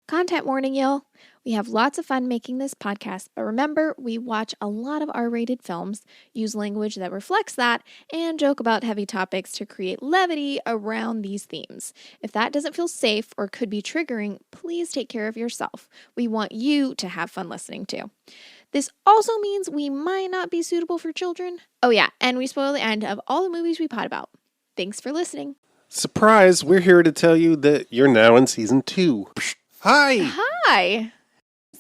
Content warning, y'all. We have lots of fun making this podcast, but remember, we watch a lot of R-rated films, use language that reflects that, and joke about heavy topics to create levity around these themes. If that doesn't feel safe or could be triggering, please take care of yourself. We want you to have fun listening too. This also means we might not be suitable for children. Oh yeah, and we spoil the end of all the movies we pod about. Thanks for listening. Surprise, we're here to tell you that you're now in season 2. Hi! Hi.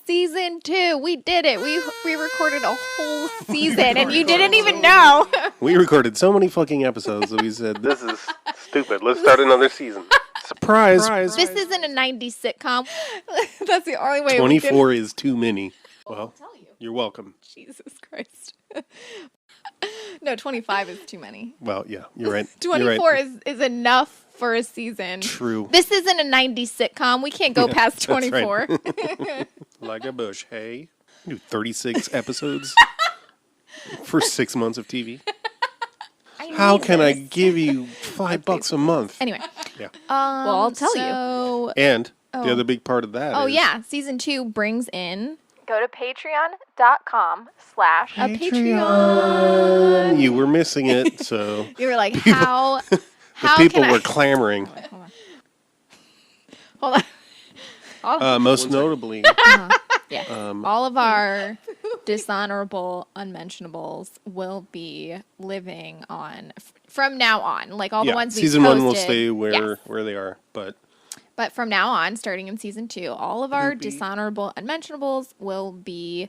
Season 2. We did it. We recorded a whole season and you didn't even know. We recorded so many fucking episodes that we said, this is stupid. Let's start another season. Surprise. This isn't a 90s sitcom. That's the only way 24 is too many. Well, I'll tell you. You're welcome. Jesus Christ. No, 25 is too many. Well, yeah, you're right. 24 is enough for a season. True. This isn't a 90s sitcom. We can't go past 24. Right. Like a bush, hey? Do 36 episodes for 6 months of TV. How can I give you $5 a month? Anyway. Yeah. Well, I'll tell you. And the other big part of that is... Oh, yeah. Season 2 brings in... Go to patreon.com/Patreon. You were missing it, so... You were like, how people can were clamoring. Hold on. Most notably... Yeah. All of our dishonorable unmentionables will be living on from now on. Like all the ones we season posted. 1 will stay where they are, but from now on, starting in season 2, all of our dishonorable unmentionables will be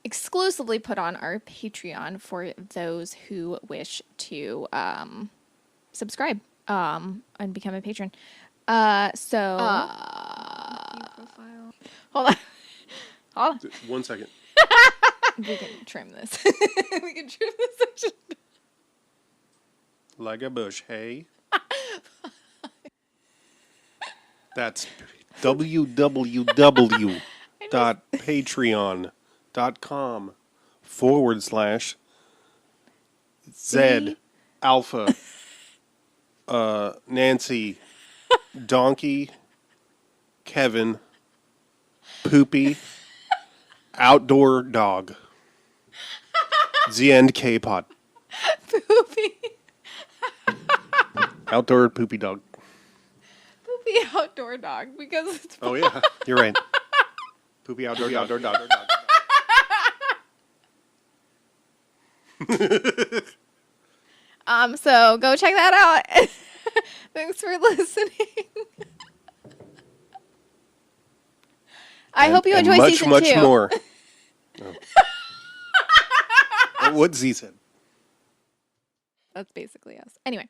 exclusively put on our Patreon for those who wish to subscribe and become a patron. Hold on. 1 second. We can trim this. We can trim this section. Like a bush, hey? That's www.patreon.com/Z Alpha Nancy Donkey Kevin Poopy Outdoor Dog The End K-Pod Poopy. Outdoor Poopy Dog. Poopy outdoor dog because it's Oh yeah, you're right. Poopy outdoor dog. So go check that out. Thanks for listening. I hope you enjoy season 2. Much more. What Z said. That's basically us. Anyway.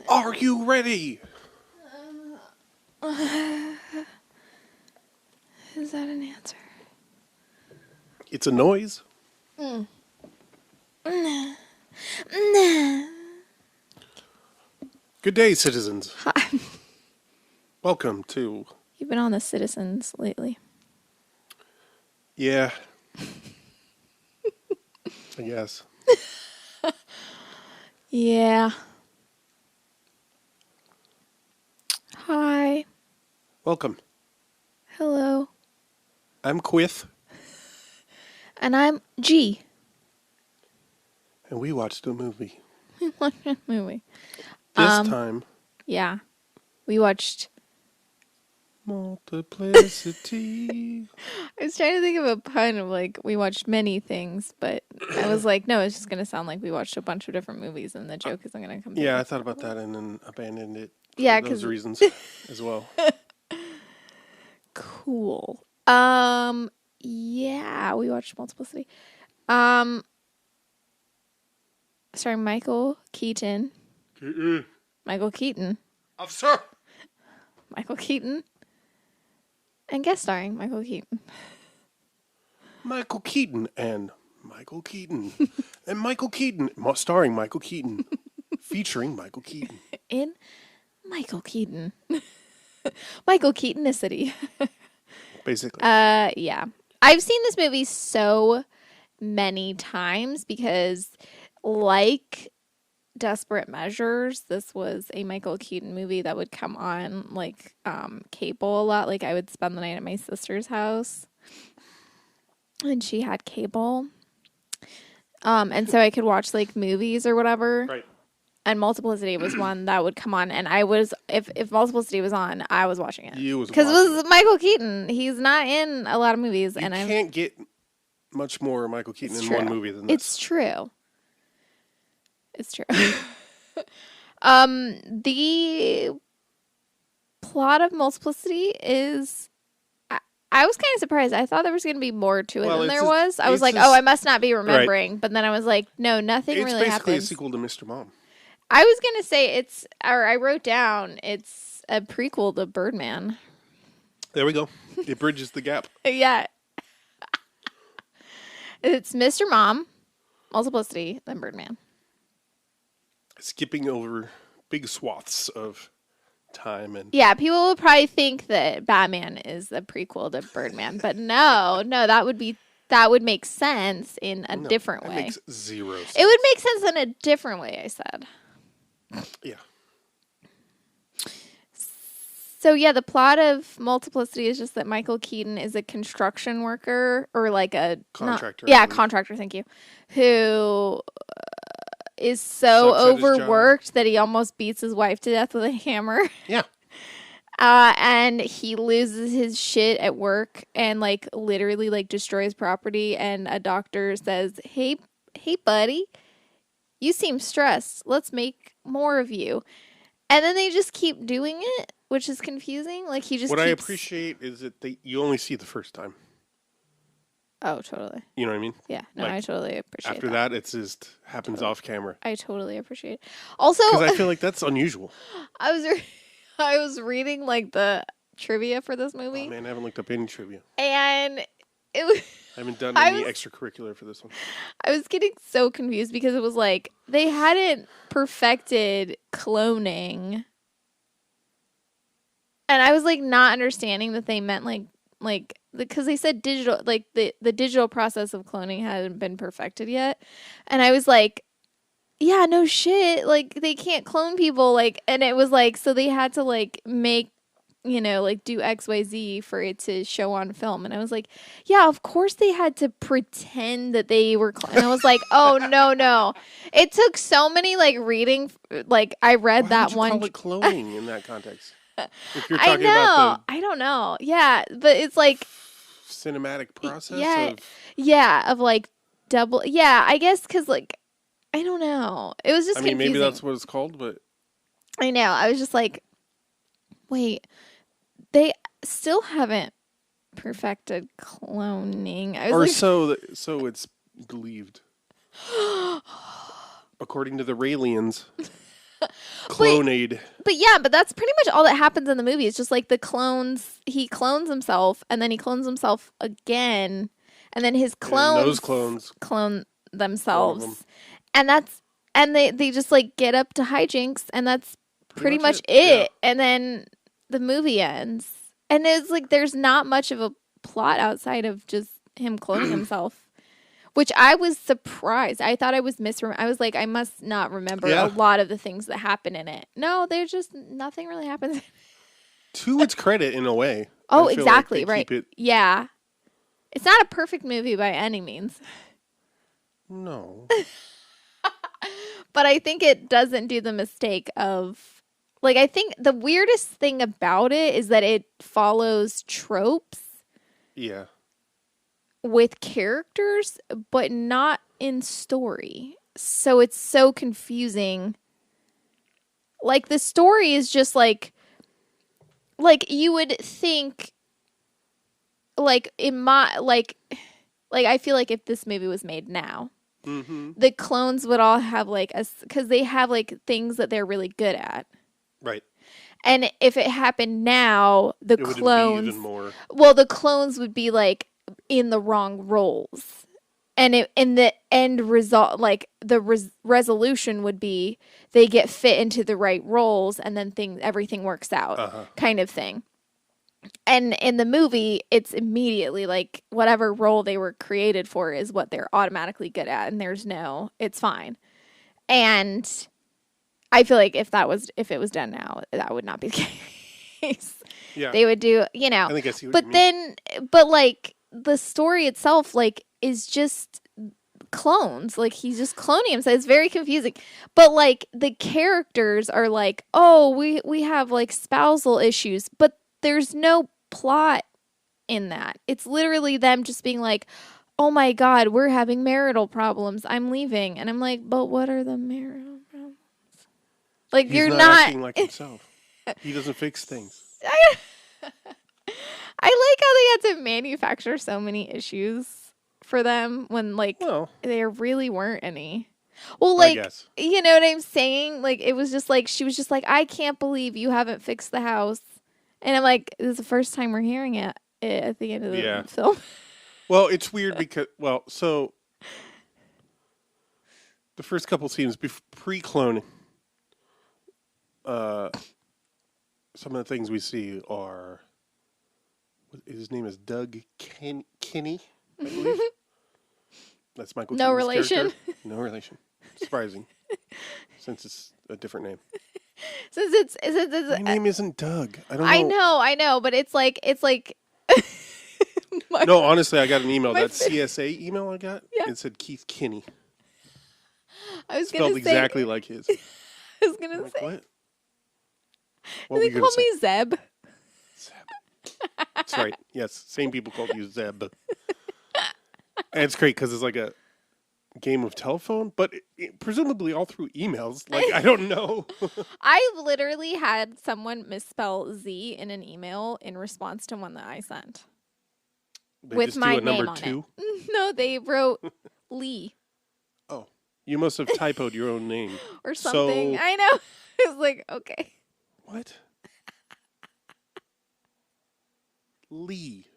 Are you ready? Is that an answer? It's a noise. Good day, citizens. Hi. Welcome to... You've been on the Citizens lately. Yeah. I guess. Yeah. Hi. Welcome. Hello. I'm Quith. And I'm G. And we watched a movie. We watched a movie. This time. Yeah. We watched... Multiplicity. I was trying to think of a pun of like, we watched many things, but I was like, no, it's just going to sound like we watched a bunch of different movies and the joke isn't going to come Yeah, I thought about that and then abandoned it for Yeah, those reasons as well. Cool. Yeah, we watched Multiplicity. Starring Michael Keaton. Michael Keaton. Officer. Michael Keaton. And guest starring Michael Keaton. Michael Keaton and Michael Keaton. And Michael Keaton, starring Michael Keaton. Featuring Michael Keaton. In Michael Keaton. Michael Keatonicity. Basically. Yeah. I've seen this movie so many times because, like Desperate Measures, this was a Michael Keaton movie that would come on like cable a lot. Like I would spend the night at my sister's house and she had cable. And so I could watch like movies or whatever. Right. And Multiplicity was one that would come on, and I was if Multiplicity was on, I was watching it because it was Michael Keaton. He's not in a lot of movies, and I can't get much more Michael Keaton in one movie than this. It's true. It's true. The plot of Multiplicity is. I was kind of surprised. I thought there was going to be more to it than there was. I was like, I must not be remembering. Right. But then I was like, no, nothing really happens. It's basically a sequel to Mr. Mom. I was going to say I wrote down, it's a prequel to Birdman. There we go. It bridges the gap. Yeah. It's Mr. Mom, Multiplicity, then Birdman. Skipping over big swaths of time and yeah, people would probably think that Batman is a prequel to Birdman, but no, that would make sense in a different way. It makes zero sense. It would make sense in a different way, I said. Yeah. So yeah, the plot of Multiplicity is just that Michael Keaton is a construction worker or like a contractor. Contractor, thank you. Who is so overworked that he almost beats his wife to death with a hammer. Yeah. And he loses his shit at work and like literally like destroys property, and a doctor says, Hey buddy, you seem stressed. Let's make more of you. And then they just keep doing it, which is confusing. Like he just What I appreciate is that you only see the first time. Oh, totally. You know what I mean? Yeah. No, I totally appreciate after that. It just happens off camera. I totally appreciate it. Also, because I feel like that's unusual. I was reading like the trivia for this movie. Oh, man, I haven't looked up any trivia. And it was... I haven't done any extracurricular for this one. I was getting so confused because it was like they hadn't perfected cloning. And I was like not understanding that they meant like because they said digital, like the digital process of cloning hadn't been perfected yet. And I was like, yeah, no shit. Like they can't clone people. Like, and it was like, so they had to like make, like do XYZ for it to show on film. And I was like, yeah, of course they had to pretend that they were and I was like, oh, no. It took so many like reading. Like I read that one. Why would you call it cloning in that context? If you're talking about I don't know. Yeah, but it's like cinematic process. Of like double. Yeah, I guess because like I don't know. It was just. confusing. Maybe that's what it's called, but I know. I was just like, wait, they still haven't perfected cloning. I was so it's believed. According to the Raelians. Clonade. But that's pretty much all that happens in the movie. It's just like the clones. He clones himself, and then he clones himself again, and then his clones, and those clones clone themselves, and they just like get up to hijinks, and that's pretty much it. Yeah. And then the movie ends, and it's like there's not much of a plot outside of just him cloning himself. Which I was surprised. I thought I was I was like, I must not remember a lot of the things that happen in it. No, there's just nothing really happens. To its credit, in a way. Oh, exactly, like right. Yeah. It's not a perfect movie by any means. No. But I think it doesn't do the mistake of... Like, I think the weirdest thing about it is that it follows tropes. Yeah. With characters, but not in story. So it's so confusing. Like the story is just like you would think like in my like I feel like if this movie was made now, the clones would all have like because they have like things that they're really good at. Right. And if it happened now, the It would clones be even more. Well, the clones would be like in the wrong roles. And in the end result, like the resolution would be they get fit into the right roles, and then everything works out, kind of thing. And in the movie, it's immediately like whatever role they were created for is what they're automatically good at, and it's fine. And I feel like if it was done now, that would not be the case. Yeah, they would do, I think I see what you mean. But like the story itself, like is just clones. Like he's just cloning himself. It's very confusing. But like the characters are like, oh, we have like spousal issues, but there's no plot in that. It's literally them just being like, oh my God, we're having marital problems. I'm leaving. And I'm like, but what are the marital problems? Like He's you're not acting like himself. He doesn't fix things. I like how they had to manufacture so many issues for them when like there really weren't any. Well, like, you know what I'm saying? Like, it was just like, she was just like, I can't believe you haven't fixed the house. And I'm like, this is the first time we're hearing it at the end of the film. Well, it's weird because, so the first couple scenes pre-cloning, some of the things we see are, his name is Doug Kinney, I believe. That's Michael Keaton's No relation. Character. No relation. Surprising. Since it's a different name. Since My name isn't Doug. I don't know. I know, but it's like no, honestly, I got an email. That CSA email I got, it said Keith Kinney. I was spelled exactly like his. I was gonna say. What? They call me Zeb. Zeb. That's right. Yes, same people called you Zeb. And it's great because it's like a game of telephone, but presumably all through emails. Like, I don't know. I literally had someone misspell Z in an email in response to one that I sent. They with just my do a number name on 2? it. No, they wrote Lee. Oh, you must have typoed your own name. Or something. I know. I was like, okay. What? Lee.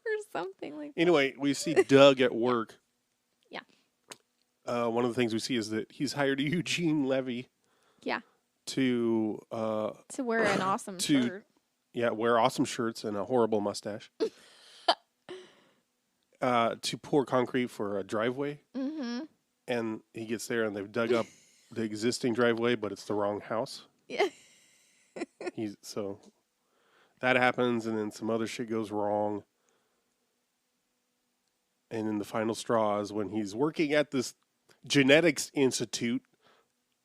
Or something like that. Anyway, we see Doug at work. Yeah. One of the things we see is that he's hired Eugene Levy. Yeah. To wear an awesome shirt. Yeah, wear awesome shirts and a horrible mustache. To pour concrete for a driveway. Mm-hmm. And he gets there and they've dug up the existing driveway, but it's the wrong house. Yeah. So that happens, and then some other shit goes wrong. And then the final straw is when he's working at this genetics institute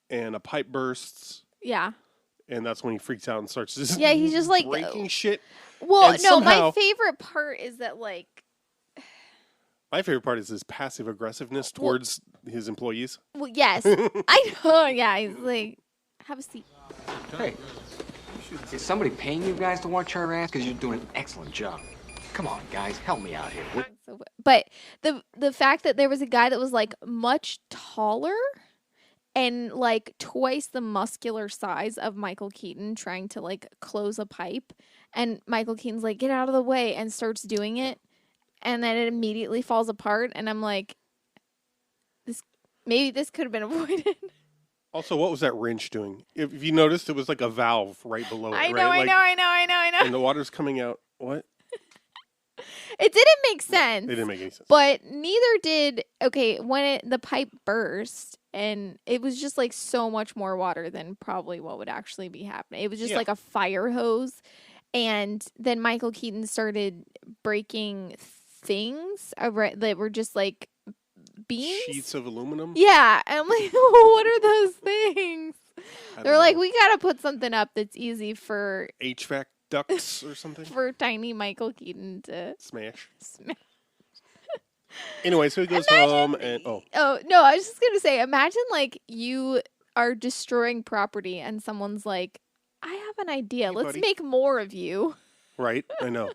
and a pipe bursts. Yeah. And that's when he freaks out and starts just he's just like breaking shit. Well, my favorite part is that like my favorite part is his passive aggressiveness towards his employees. Well, yes. I know. Yeah, he's like, have a seat. Hey, is somebody paying you guys to watch our ass? Because you're doing an excellent job. Come on, guys, help me out here. But the fact that there was a guy that was like much taller and like twice the muscular size of Michael Keaton trying to like close a pipe, and Michael Keaton's like, get out of the way, and starts doing it, and then it immediately falls apart, and I'm like, maybe this could have been avoided. Also, what was that wrench doing? If you noticed, it was like a valve right below it. I know. And the water's coming out. What? It didn't make sense. It didn't make any sense. But neither did, when the pipe burst, and it was just like so much more water than probably what would actually be happening. It was just like a fire hose. And then Michael Keaton started breaking things that were just like beams. Sheets of aluminum? Yeah. And I'm like, what are those things? They're like, we got to put something up that's easy for HVAC ducts or something? For tiny Michael Keaton to smash. Anyway, so he goes home and no, I was just gonna say, imagine like you are destroying property and someone's like, I have an idea. Let's make more of you. Right, I know.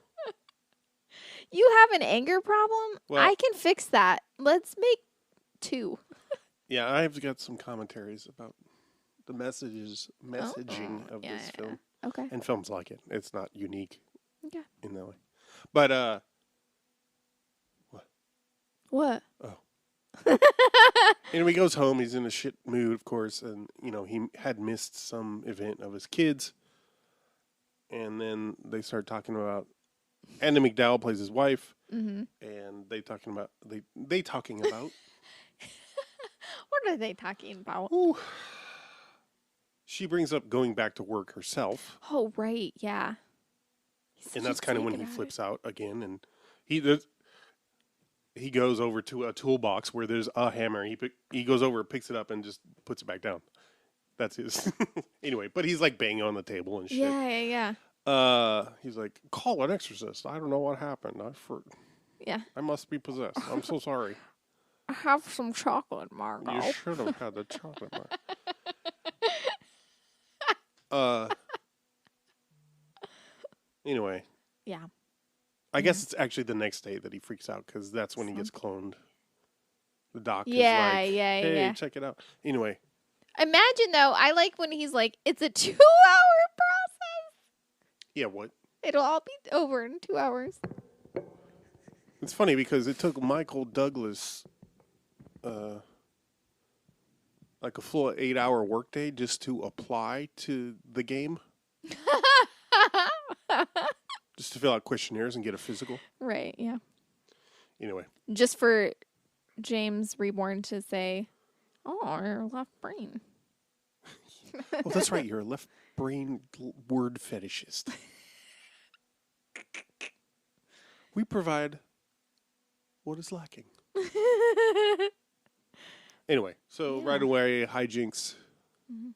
You have an anger problem? Well- I can fix that. Let's make 2. Yeah, I've got some commentaries about the messaging of this film. Okay. And films like it. It's not unique Okay. in that way. But, What? oh. And he goes home. He's in a shit mood, of course. And, he had missed some event of his kids. And then they start talking about... Andie MacDowell plays his wife. Mm-hmm. And they talking about... They talking about... What are they talking about? Ooh. She brings up going back to work herself. Oh, right. Yeah. And that's kind of when he flips out again. And he goes over to a toolbox where there's a hammer. He goes over, picks it up, and just puts it back down. That's his. Anyway, but he's like banging on the table and shit. Yeah. He's like, call an exorcist. I don't know what happened. Yeah. I must be possessed. I'm so sorry. Have some chocolate, Margot. You should have had the chocolate bar. Anyway. Yeah. I guess it's actually the next day that he freaks out because that's when he gets cloned. The doc is like, hey, check it out. Anyway. Imagine, though, I like when he's like, it's a 2-hour process. Yeah, what? It'll all be over in 2 hours. It's funny because it took Michael Douglas like a full 8-hour workday just to apply to the game. Just to fill out questionnaires and get a physical. Right, yeah. Anyway. Just for James Reborn to say, oh, you're left brain. Well, that's right. You're a left brain word fetishist. We provide what is lacking. Anyway, so right away, hijinks. Mm-hmm.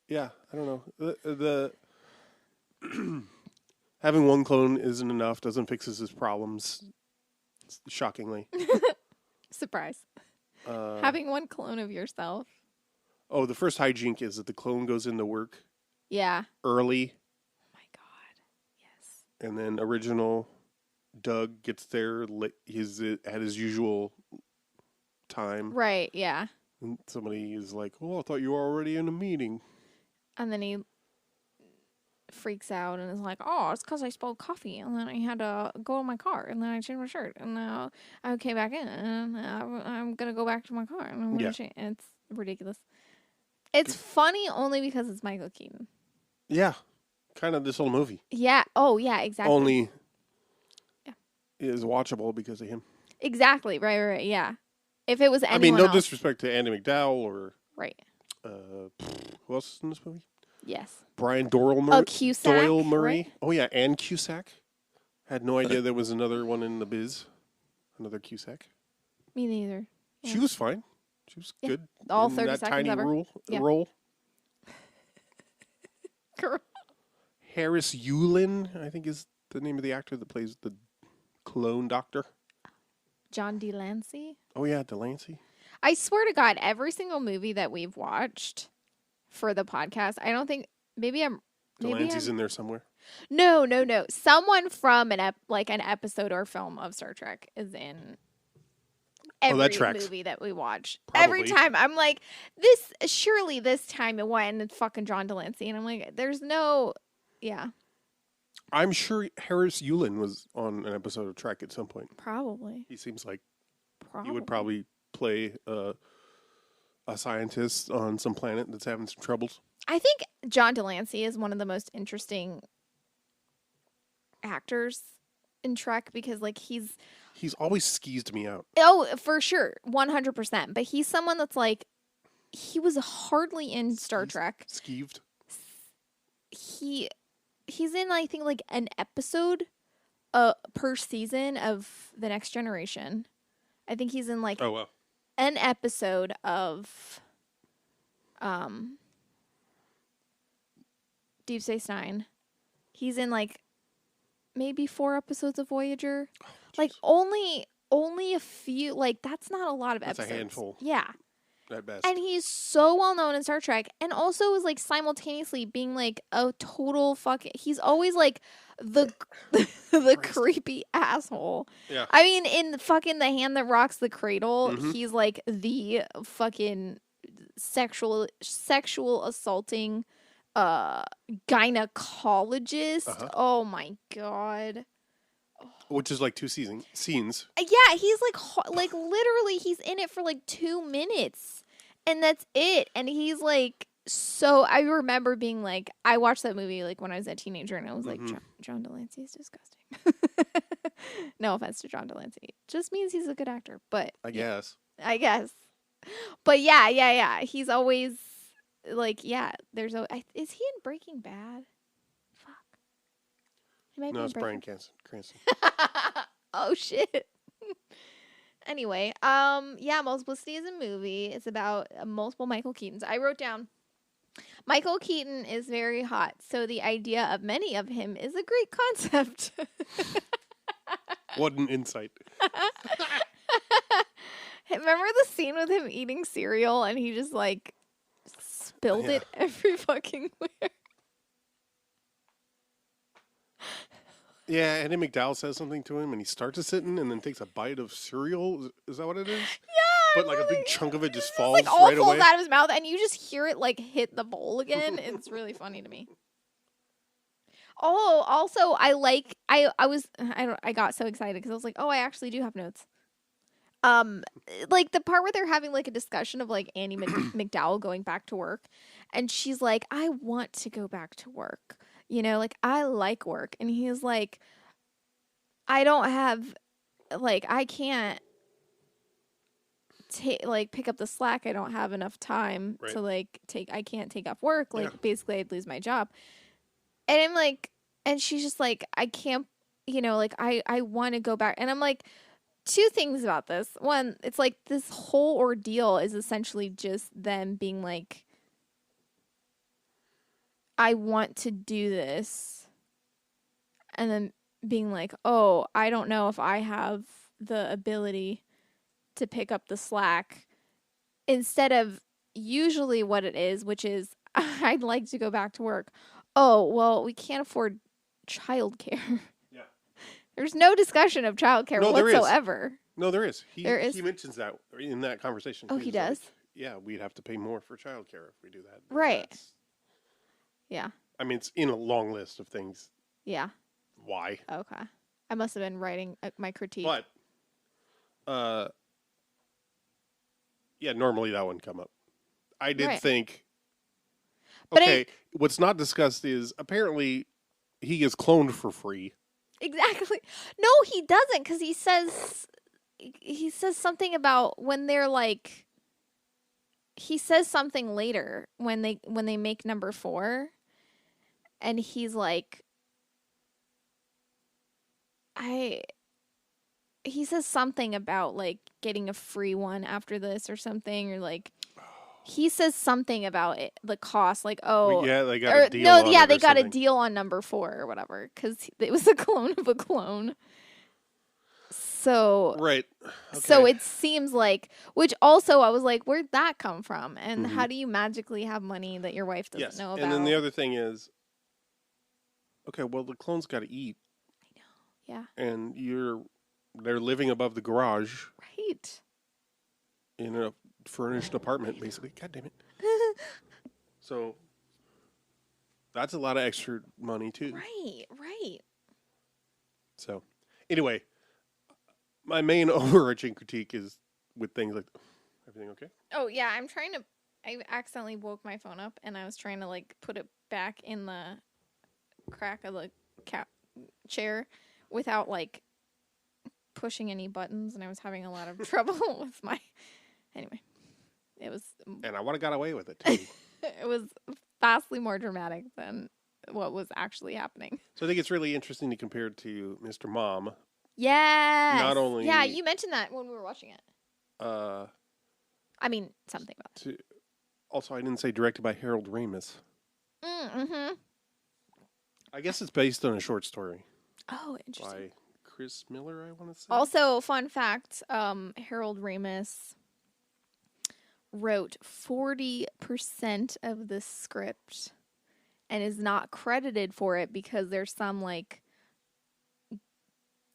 Yeah, I don't know. The having one clone isn't enough. Doesn't fix his problems. Shockingly. Surprise. Having one clone of yourself. Oh, the first hijink is that the clone goes into work. Yeah. Early. Oh my God. Yes. And then original Doug gets there at his usual time. Right, yeah. And somebody is like, oh, I thought you were already in a meeting. And then he freaks out and is like, oh, it's because I spilled coffee. And then I had to go in my car. And then I changed my shirt. And now I came back in. And I'm going to go back to my car. And I'm going to change. It's ridiculous. It's funny only because it's Michael Keaton. Yeah. Kind of this whole movie. Yeah. Oh, yeah, exactly. Only is watchable because of him. Exactly. Right. Yeah. If it was anyone else. Disrespect to Andie MacDowell or... Right. Who else is in this movie? Yes. Brian Doyle Murray. Cusack. Doyle Murray. Right? Oh, yeah, and Cusack. Had no idea there was another one in the biz. Another Cusack. Me neither. Yeah. She was fine. She was good. All in 30 that seconds tiny ever. role. Girl. Harris Yulin, I think, is the name of the actor that plays the clone doctor. John Delancey. Oh, yeah, Delancey. I swear to God, every single movie that we've watched for the podcast, I don't think, Delancey's in there somewhere. No. Someone from an episode or film of Star Trek is in every movie that we watch. Probably. Every time I'm like, surely this time it went and it's fucking John Delancey. And I'm like, there's no, yeah. I'm sure Harris Yulin was on an episode of Trek at some point. Probably. He seems like he would probably play a scientist on some planet that's having some troubles. I think John Delancey is one of the most interesting actors in Trek because, like, he's always skeezed me out. Oh, for sure. 100%. But he's someone that's like, he was hardly in Star Trek. Skeeved? He's in, I think, like an episode per season of The Next Generation. I think he's in like an episode of Deep Space Nine. He's in like maybe 4 episodes of Voyager. Like only a few. Like that's not a lot of episodes. That's a handful. Yeah. At best. And he's so well known in Star Trek, and also is like simultaneously being like a total fucking. He's always like the the creepy asshole. Yeah. I mean, in fucking The Hand That Rocks the Cradle, Mhm. he's like the fucking sexual assaulting gynecologist. Oh my god. Which is like 2 scenes. Yeah, he's like literally he's in it for like 2 minutes and that's it. And he's like, so I remember being like, I watched that movie like when I was a teenager and I was like, John Delancey is disgusting. No offense to John Delancey. Just means he's a good actor, but I guess. But yeah. He's always like, yeah, is he in Breaking Bad? Fuck. He might No, be it's in Bryan Breaking Cranston. Oh shit. Anyway, yeah, Multiplicity is a movie. It's about multiple Michael Keatons. I wrote down Michael Keaton is very hot, so the idea of many of him is a great concept. What an insight. Remember the scene with him eating cereal and he just like spilled it every fucking where? Yeah, Andie MacDowell says something to him, and he starts a sitting and then takes a bite of cereal. Is that what it is? Yeah, But like a big chunk of it just falls like all right falls away. out of his mouth, and you just hear it like hit the bowl again. It's really funny to me. Oh, also, I got so excited because I was like, oh, I actually do have notes. Like the part where they're having like a discussion of like Andie MacDowell going back to work, and she's like, I want to go back to work. You know, like I like work, and he's like, I don't have, like, I can't pick up the slack. I don't have enough time to like I can't take off work. Like basically I'd lose my job. And I'm like, and she's just like, I can't, you know, like I want to go back. And I'm like, 2 things about this. One, it's like this whole ordeal is essentially just them being like, I want to do this. And then being like, oh, I don't know if I have the ability to pick up the slack, instead of usually what it is, which is I'd like to go back to work. Oh, well, we can't afford childcare. Yeah. There's no discussion of childcare whatsoever. No, there is. There is. He mentions that in that conversation. Oh, he does? Like, yeah, we'd have to pay more for childcare if we do that. Right. Yeah. I mean, it's in a long list of things. Yeah. Why? Okay. I must have been writing my critique. But, yeah, normally that wouldn't come up. I did think, okay, what's not discussed is apparently he gets cloned for free. Exactly. No, he doesn't, because he says something about when they're like, he says something later when they make number 4, and he's like, he says something about like getting a free one after this or something, or like he says something about it, the cost, like, oh, yeah, they got a deal on it they or got a something. deal on number 4 or whatever, because it was a clone of a clone. So right. Okay. So it seems like, which also I was like, where'd that come from? And how do you magically have money that your wife doesn't know about? And then the other thing is, okay, well, the clone's got to eat. I know. Yeah. And they're living above the garage. Right. In a furnished apartment, basically. God damn it. So that's a lot of extra money, too. Right. So, anyway, my main overarching critique is with things like, everything okay? Oh, yeah, I accidentally woke my phone up, and I was trying to, like, put it back in the crack of the chair without, like, pushing any buttons, and I was having a lot of trouble with my... Anyway, it was... And I would have got away with it, too. It was vastly more dramatic than what was actually happening. So I think it's really interesting to compare it to Mr. Mom. Yes. Not only... Yeah, you mentioned that when we were watching it. I mean, something about it. Also, I didn't say directed by Harold Ramis. Mm-hmm. I guess it's based on a short story. Oh, interesting. By Chris Miller, I want to say. Also, fun fact, Harold Ramis wrote 40% of the script and is not credited for it because there's some like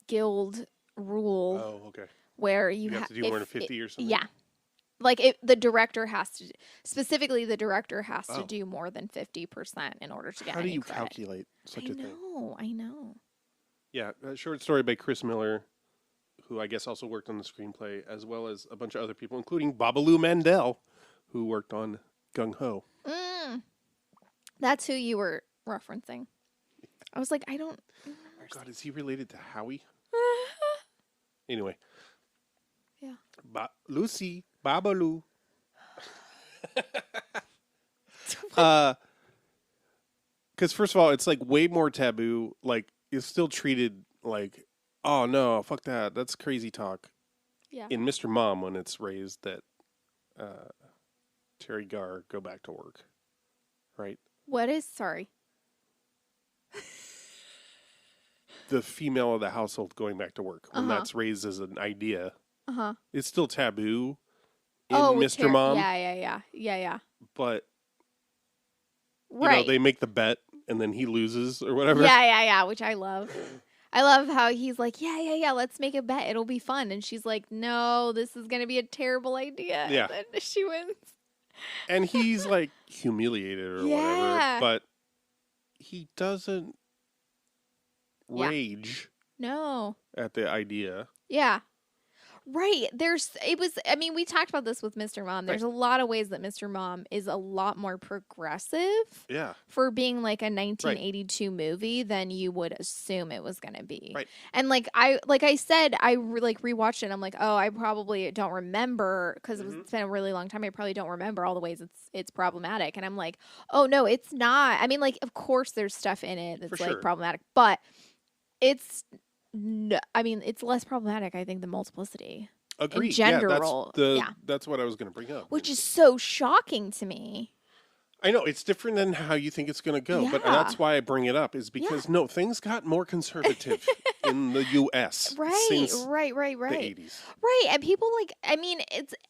guild rule Oh, okay. where You have to do more than 50 or something? Yeah. Like the director has to, specifically the director has to do more than 50% in order to get How do any you credit. calculate such a thing? I know. Yeah, a short story by Chris Miller, who I guess also worked on the screenplay, as well as a bunch of other people, including Babalu Mandel, who worked on Gung Ho. That's who you were referencing. I was like, I don't remember. Oh God, is he related to Howie? Anyway. Yeah. Lucy, Babalu. Because first of all, it's like way more taboo. Like, it's still treated like, oh no, fuck that. That's crazy talk. Yeah. In Mr. Mom, when it's raised that Terry Garr go back to work. Right? What is, sorry? The female of the household going back to work. When that's raised as an idea. It's still taboo in Mr. Mom. Yeah. But, right. you know, they make the bet and then he loses or whatever. Yeah, which I love. I love how he's like, yeah, let's make a bet. It'll be fun. And she's like, no, this is going to be a terrible idea. Yeah. And then she wins. And he's like humiliated or whatever. But he doesn't rage at the idea. Yeah. Right. We talked about this with Mr. Mom. There's a lot of ways that Mr. Mom is a lot more progressive for being like a 1982 movie than you would assume it was going to be. Right. And like I said, I rewatched it and I'm like, oh, I probably don't remember because it's been a really long time. I probably don't remember all the ways it's problematic. And I'm like, oh no, it's not. I mean, like, of course there's stuff in it that's like problematic, but it's less problematic, I think, than Multiplicity. Agreed. In general. That's what I was going to bring up. Which is so shocking to me. I know. It's different than how you think it's going to go. But that's why I bring it up, is because, things got more conservative in the U.S. since the 80s. Right. And people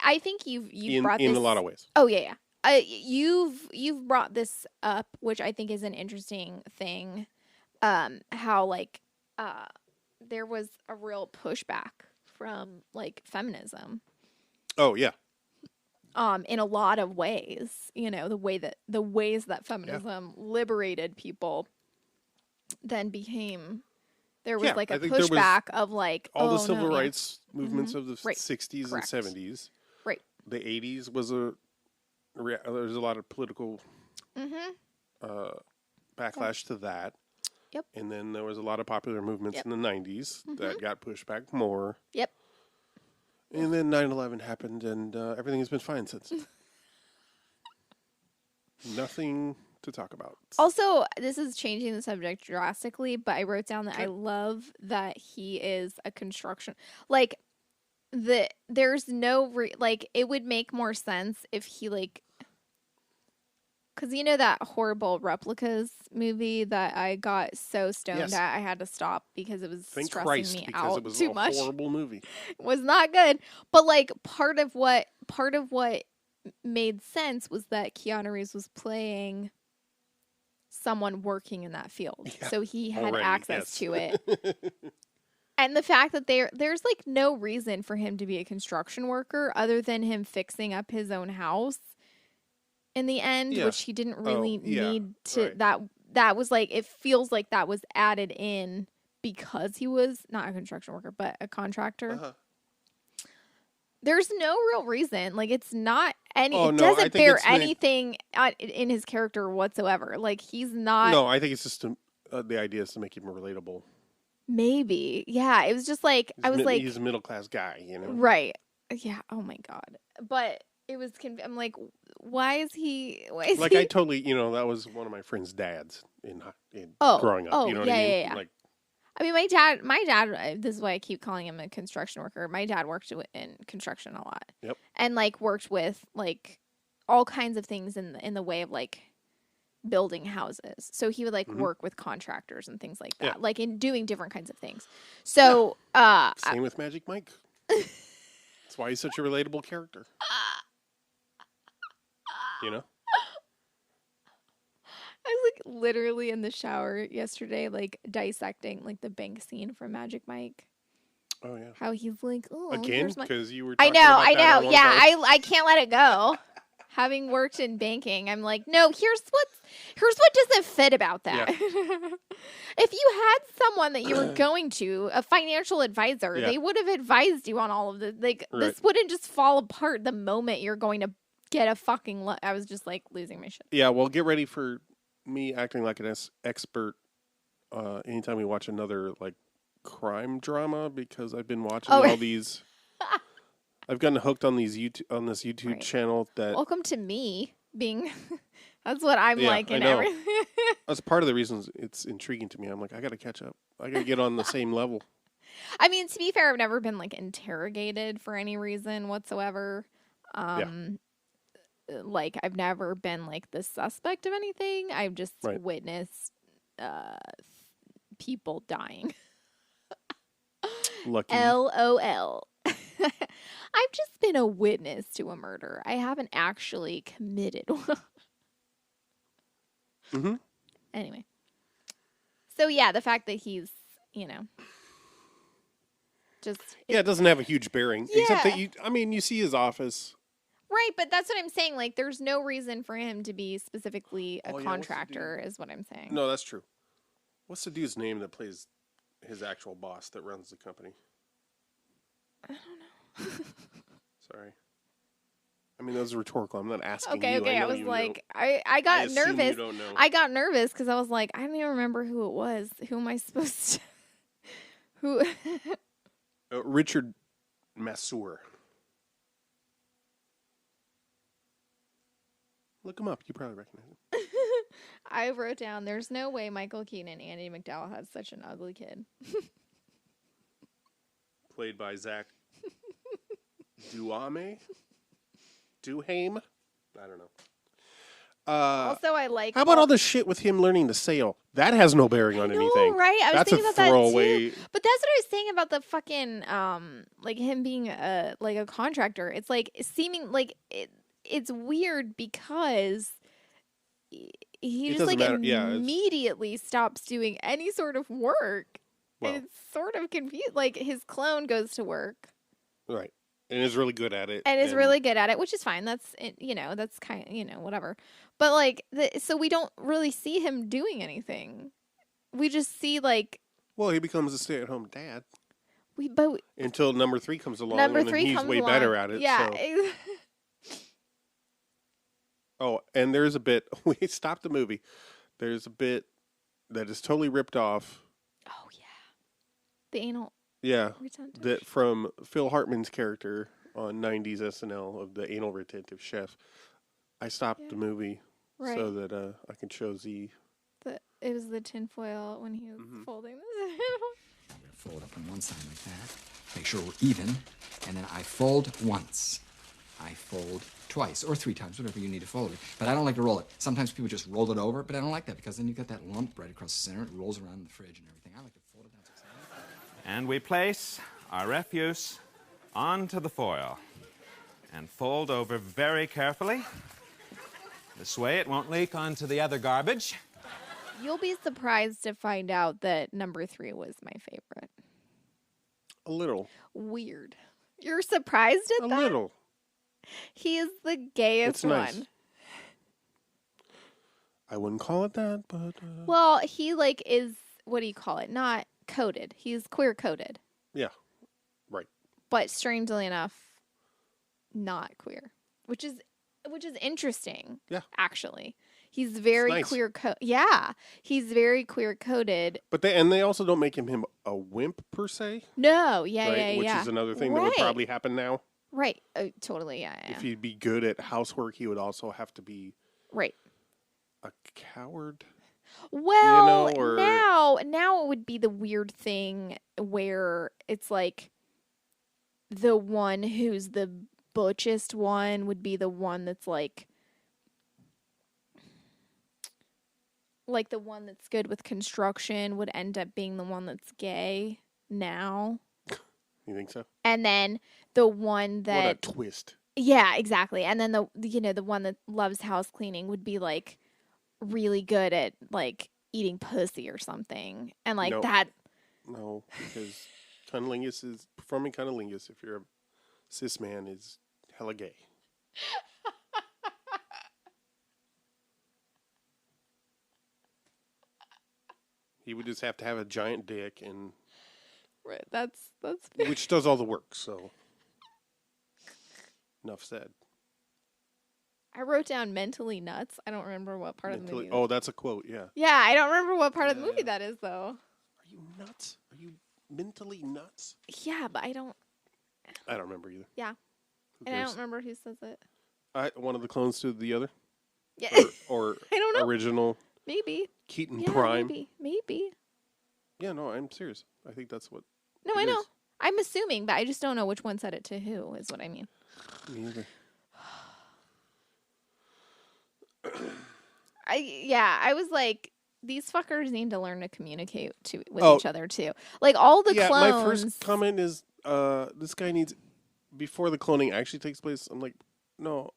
I think you've brought this. In a lot of ways. Oh, yeah. You've brought this up, which I think is an interesting thing. How, there was a real pushback from like feminism. Oh yeah. In a lot of ways, you know, the ways that feminism liberated people then became there was like a pushback of like all the civil rights movements of the 60s and 70s. Right. The 80s was there's a lot of political backlash to that. Yep. And then there was a lot of popular movements in the 90s that got pushed back more. Yep. And then 9/11 happened, and everything has been fine since. Nothing to talk about. Also, this is changing the subject drastically, but I wrote down that I love that he is a construction. Like, there's no... it would make more sense if he, because you know that horrible Replicas movie that I got so stoned at I had to stop because it was stressing me out it was too a much. Horrible movie. It was not good. But part of what made sense was that Keanu Reeves was playing someone working in that field, so he had access to it. And the fact that there's no reason for him to be a construction worker other than him fixing up his own house. In the end, which he didn't really need to, that was it feels like that was added in because he was not a construction worker, but a contractor. There's no real reason. It's not it doesn't bear anything in his character whatsoever. He's not. No, I think it's just the idea is to make him relatable. Like it was just he's a middle class guy, you know? Right. Yeah. Oh my God. But it was, I'm like, why is he? I totally, that was one of my friend's dads in growing up. You know what I mean? Yeah. I mean, my dad, this is why I keep calling him a construction worker. My dad worked in construction a lot. Yep. And worked with all kinds of things in the way of building houses. So he would work with contractors and things like that, in doing different kinds of things. So, same with Magic Mike. That's why he's such a relatable character. You know? I was like literally in the shower yesterday, like dissecting like the bank scene from Magic Mike. Oh yeah. How he's like, oh, Again, here's my. because you were. I Talking know, about that on one yeah, time. I can't let it go. Having worked in banking, I'm like, no, here's what doesn't fit about that. Yeah. If you had someone that you were going to, a financial advisor, Yeah. they would have advised you on all of this. Like, Right. this wouldn't just fall apart the moment you're going to get a fucking. I was just like losing my shit. Yeah. Well, get ready for me acting like an expert. Anytime we watch another like crime drama, because I've been watching all these. I've gotten hooked on these YouTube Right. channel that. Welcome to me being. That's what I'm like I in know. everything. That's part of the reasons it's intriguing to me. I'm like, I got to catch up. I got to get on the same level. I mean, to be fair, I've never been like interrogated for any reason whatsoever. Like I've never been like the suspect of anything. I've just witnessed people dying. Lucky. LOL. I've just been a witness to a murder. I haven't actually committed one. Mm-hmm. Anyway. So yeah, the fact that he's, just Yeah, it doesn't have a huge bearing. Yeah. Except that you see his office. right, but that's what I'm saying. Like, there's no reason for him to be specifically a Oh, yeah, contractor, is what I'm saying. No, that's true. What's the dude's name that plays his actual boss that runs the company? I don't know. Sorry. I mean, that was rhetorical. I'm not asking Okay, you. okay. I know was you like, know. I got assume nervous. You don't know. I got nervous because I was like, I don't even remember who it was. Who am I supposed to? Who? Richard Masur. Look him up. You probably recognize him. I wrote down, there's no way Michael Keaton and Andie MacDowell had such an ugly kid. Played by Zach Duhame? Duhame? I don't know. Also, I like. How about all the shit with him learning to sail? That has no bearing on anything. Right? I was That's thinking a about throwaway. that too. But that's what I was saying about the fucking like him being a contractor. It's like seeming like it's weird because he just like immediately stops doing any sort of work. Well, and it's sort of confused. Like his clone goes to work. Right. And is really good at it. And is really good at it, which is fine. That's, that's kind of, whatever. But, like, so we don't really see him doing anything. We just see, like... Well, he becomes a stay-at-home dad. Until number 3 comes along, and then he's way better at it. Yeah. So. Oh, and there's a bit... We stopped the movie. There's a bit that is totally ripped off. Oh, yeah. The anal... Yeah, that from Phil Hartman's character on 90s SNL of the anal retentive chef. I stopped the movie so that I could show Z. It was the tinfoil when he was folding this. Fold up on one side like that. Make sure we're even. And then I fold once. I fold twice or 3 times, whatever you need to fold it. But I don't like to roll it. Sometimes people just roll it over, but I don't like that because then you got that lump right across the center. It rolls around in the fridge and everything. I like to fold it down. And we place our refuse onto the foil and fold over very carefully. This way it won't leak onto the other garbage. You'll be surprised to find out that number 3 was my favorite. A little. Weird. You're surprised at that? A little. He is the gayest nice. one. I wouldn't call it that, but... Well, he, is... What do you call it? Not coded. He's queer coded. Yeah, right. But strangely enough, not queer, which is interesting. Yeah, actually, he's very queer. Yeah, he's very queer coded. But they also don't make him a wimp per se. No, yeah, right? yeah, Which is another thing that would probably happen now. Right. Totally. Yeah. If he'd be good at housework, he would also have to be a coward. Well, now it would be the weird thing where it's like the one who's the butchest one would be the one that's like the one that's good with construction would end up being the one that's gay now. You think so? And then the one that... What a twist. Yeah, exactly. And then the one that loves house cleaning would be like really good at like eating pussy or something. And like No, that. no, because performing cunnilingus if you're a cis man is hella gay. He would just have to have a giant dick, and Right, that's which does all the work. So, enough said. I wrote down mentally nuts. I don't remember what part of the movie. Oh, that's a quote. Yeah. Yeah, I don't remember what part of the movie that is though. Are you nuts? Are you mentally nuts? Yeah, but I don't remember either. Yeah. Who And I cares? don't remember who says it. One of the clones to the other, Yeah. or I don't know. original Maybe. Keaton Yeah, Prime. Maybe. Yeah, no, I'm serious. I think that's what. No, it I know. is. I'm assuming, but I just don't know which one said it to who, is what I mean. Me either. I was like, these fuckers need to learn to communicate with each other too. Like all the clones. My first comment is, this guy needs, before the cloning actually takes place, I'm like, no,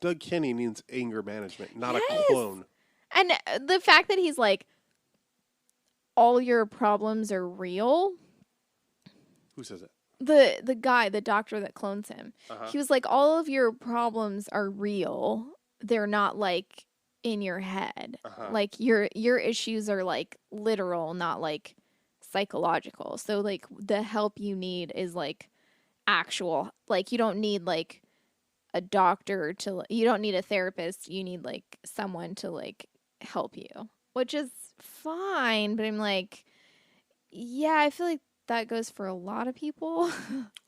Doug Kenny needs anger management, not a clone. And the fact that he's like, all your problems are real. Who says it? The guy, the doctor that clones him. He was like, all of your problems are real. They're not like in your head. Like your issues are like literal, not like psychological. So like the help you need is like actual. Like you don't need like a doctor you don't need a therapist. You need like someone to like help you, which is fine. But I'm like, yeah, I feel like that goes for a lot of people.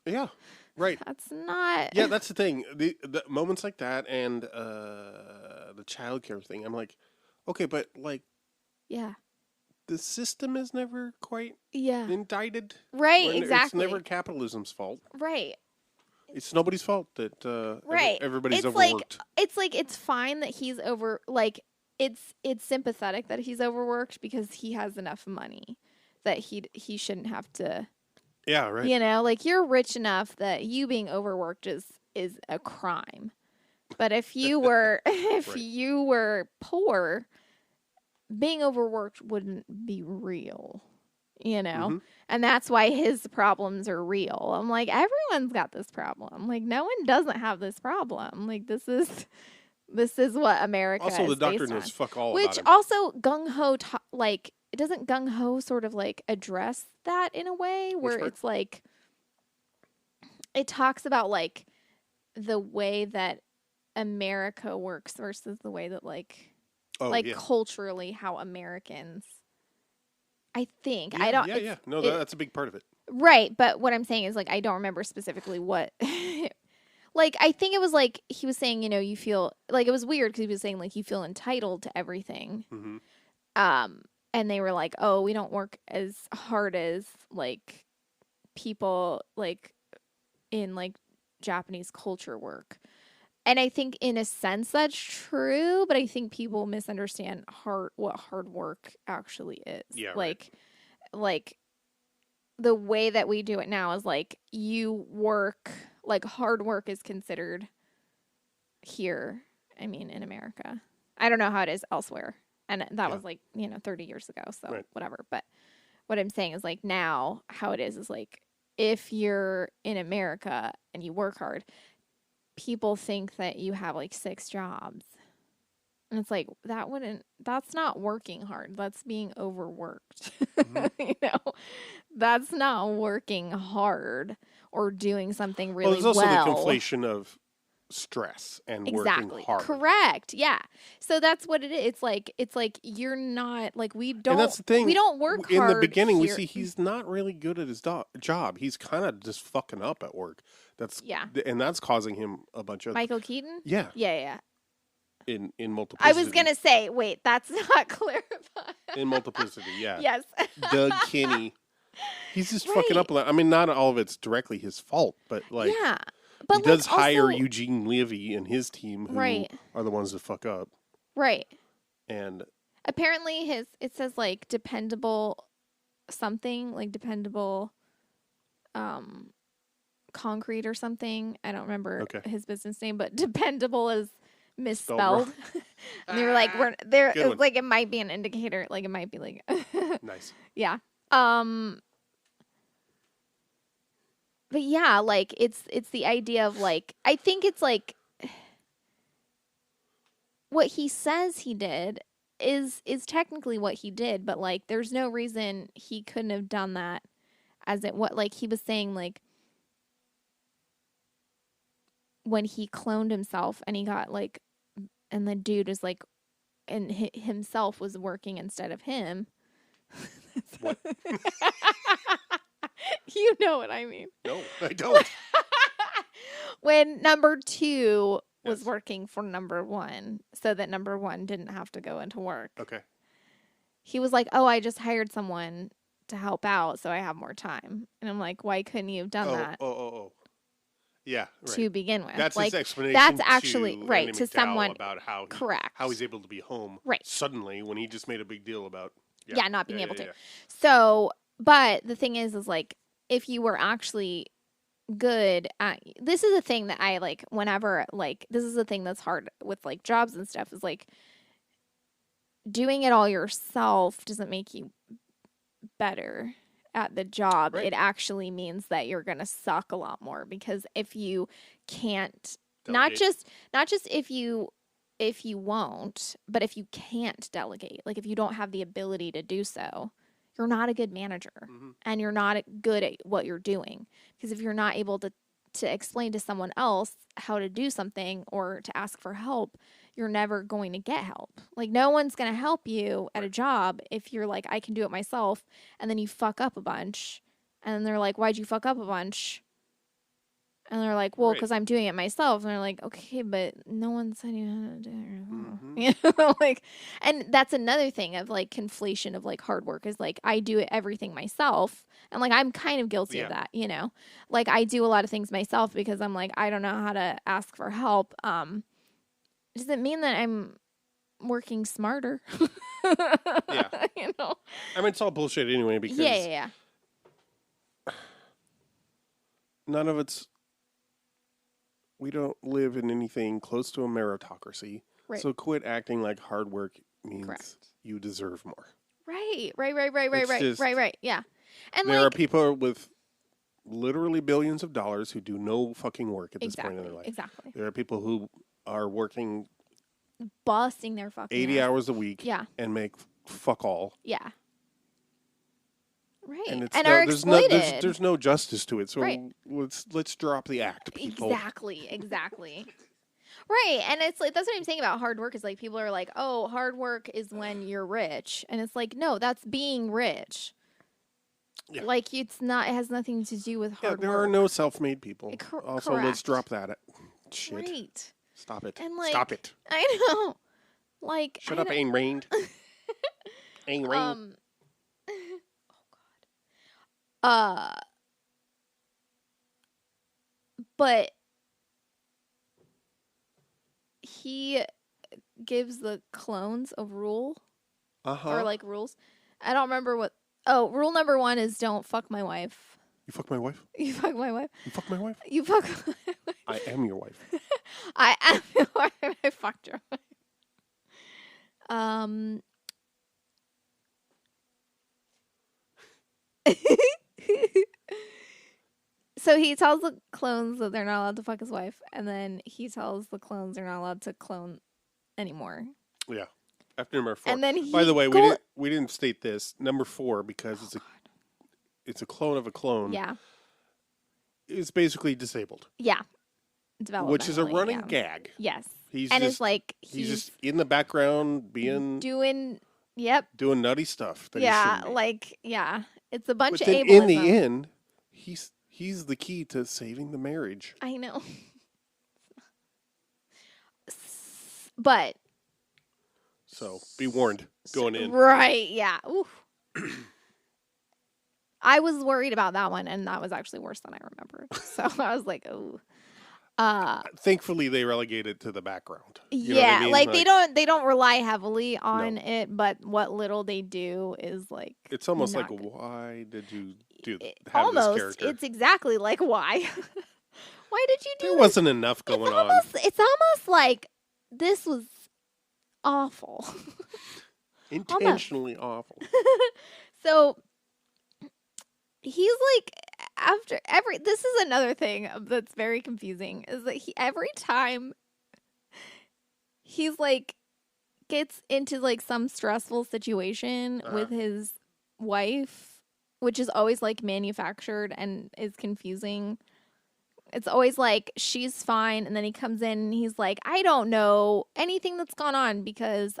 Yeah, right. That's not. Yeah, that's the thing. The moments like that and the childcare thing, I'm like, okay, but like, Yeah. the system is never quite indicted. Right, exactly. It's never capitalism's fault. Right. It's nobody's fault that everybody's overworked. It's fine that he's over. Like it's sympathetic that he's overworked because he has enough money that he shouldn't have to. Yeah, right. You know, like you're rich enough that you being overworked is a crime. But if you were you were poor, being overworked wouldn't be real. You know? And that's why his problems are real. I'm like, everyone's got this problem. Like no one doesn't have this problem. Like this is what America is. Also, the doctor based knows on. fuck all Which about it. also gung ho like doesn't gung ho sort of like address that in a way where it's like it talks about like the way that America works versus the way that like culturally how Americans. I think I don't. Yeah. No, that's a big part of it. Right, but what I'm saying is like I don't remember specifically what. Like I think it was like he was saying, you know, you feel like it was weird because he was saying like you feel entitled to everything. And they were like, oh, we don't work as hard as like people like in like Japanese culture work. And I think in a sense that's true, but I think people misunderstand what hard work actually is. Yeah, like the way that we do it now is like you work, like hard work is considered here. I mean, in America. I don't know how it is elsewhere. And that was like, 30 years ago. So whatever. But what I'm saying is like now how it is like if you're in America and you work hard, people think that you have like 6 jobs. And it's like, that's not working hard. That's being overworked. That's not working hard or doing something really well. There's also the conflation of stress and working hard. Correct. Yeah. So that's what it is. It's like you're not like we don't. And that's the thing. We don't work in hard. In the beginning, here. we see he's not really good at his job. He's kind of just fucking up at work. And that's causing him a bunch of Michael Keaton. Yeah. Yeah. In Multiplicity. I was gonna say, wait, that's not clarified. In Multiplicity, yeah. Yes. Doug Kenny. He's just fucking up a lot. I mean, not all of it's directly his fault, but like. Yeah. But he does hire Eugene Levy and his team who are the ones that fuck up. Right. And apparently it says like dependable something, like dependable Concrete or something. I don't remember Okay. his business name, but dependable is Spelled misspelled. And they were like, we're there. Good one. Like, it might be an indicator. Like, it might be like, Nice. yeah. But yeah, like it's the idea of like, I think it's like what he says he did is technically what he did, but like there's no reason he couldn't have done that as it what like he was saying like when he cloned himself and he got like and the dude is like and himself was working instead of him. What? You know what I mean. No, I don't. When number 2 was Yes. working for number 1 so that number 1 didn't have to go into work. Okay. He was like, oh, I just hired someone to help out so I have more time. And I'm like, why couldn't you have done that Oh. Yeah, right. to begin with? That's like, his explanation. that's actually to right Andie to MacDowell someone about how correct. how he's able to be home Right. suddenly when he just made a big deal about not being able to. Yeah. So, but the thing is like if you were actually good at this is a thing that I like whenever like this is a thing that's hard with like jobs and stuff is like doing it all yourself doesn't make you better at the job. Right. It actually means that you're going to suck a lot more because if you can't Delegate. not just if you won't, but if you can't delegate, like if you don't have the ability to do so, you're not a good manager and you're not good at what you're doing. Because if you're not able to explain to someone else how to do something or to ask for help, you're never going to get help. Like no one's going to help you at a job if you're like, I can do it myself. And then you fuck up a bunch. And then they're like, why'd you fuck up a bunch? And they're like, well, because I'm doing it myself. And they're like, okay, but no one said you had to do it. You know, like, and that's another thing of like conflation of like hard work is like, I do everything myself. And like, I'm kind of guilty of that, you know, like I do a lot of things myself because I'm like, I don't know how to ask for help. Does it mean that I'm working smarter? Yeah. You know? I mean, it's all bullshit anyway because Yeah. none of it's. We don't live in anything close to a meritocracy. Right. So quit acting like hard work means Correct. you deserve more. Right. It's just- Right. Yeah. And There like, are people with literally billions of dollars who do no fucking work at this point in their life. Exactly. There are people who are working Busting their fucking 80 ass. hours a week Yeah. and make fuck all. Yeah. Right. And, And, it's are there's exploited. there's no justice to it. So Right. let's drop the act, people. Exactly. Right. And it's like, that's what I'm saying about hard work is like, people are like, oh, hard work is when you're rich. And it's like, no, that's being rich. Yeah. Like, it's not, it has nothing to do with hard there work. are no self-made people. Cor- Also, let's correct. drop that shit. Right. Stop it. And like, Stop it. I know. Like, Shut I up, don't- Ayn Rand. Ayn Rand. But he gives the clones a rule or like rules. I don't remember what. Oh, rule number 1 is don't fuck my wife. You fuck my wife? You fuck my wife. You fuck my wife? You fuck my wife. I am your wife. I am your wife. I fucked your wife. So he tells the clones that they're not allowed to fuck his wife, and then he tells the clones they're not allowed to clone anymore. Yeah. After number 4. And then By the way, go- we didn't state this. Number 4, because it's a clone of a clone. Yeah. Is basically disabled. Yeah. Which is a Developmentally, running yeah. gag. Yes. He's and just, it's like he's just in the background doing doing nutty stuff. That he yeah, shouldn't be. like it's a bunch But of then ableism. in the end, he's the key to saving the marriage. I know. But So be warned going in. right, yeah. Oof. I was worried about that one, and that was actually worse than I remembered. So I was like, oh. Thankfully, they relegate it to the background. You know what Yeah, I mean? like they don't rely heavily on it, but what little they do is like It's almost not like, why did you have almost. this character? It's exactly like why. Why did you do There this? wasn't enough going on. It's almost like this was awful. Intentionally awful. So he's like, after this is another thing that's very confusing, is that every time he's like gets into like some stressful situation with his wife, which is always like manufactured and is confusing. It's always like she's fine, and then he comes in and he's like, I don't know anything that's gone on because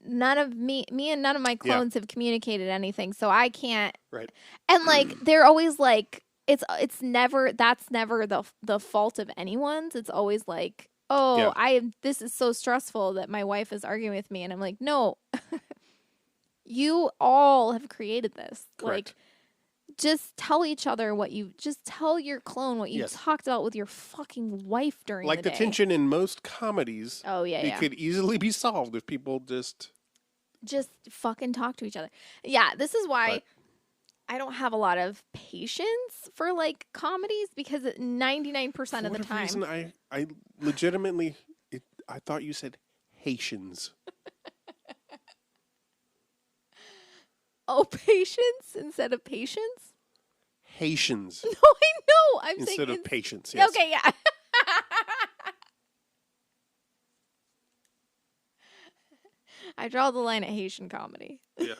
none of my clones have communicated anything, so I can't. Right. And like they're always like, that's never the fault of anyone's. It's always like, this is so stressful that my wife is arguing with me, and I'm like, no, you all have created this. Correct. Like, just tell each other just tell your clone what you talked about with your fucking wife during the day. Like the tension in most comedies. Oh yeah, it could easily be solved if people just fucking talk to each other. Yeah, this is why I don't have a lot of patience for like comedies, because 99% of the time. Reason I legitimately I thought you said Haitians. Oh, patience instead of patience? Haitians. No, I know. I'm saying instead of patience. Yes. Okay, yeah. I draw the line at Haitian comedy. Yeah.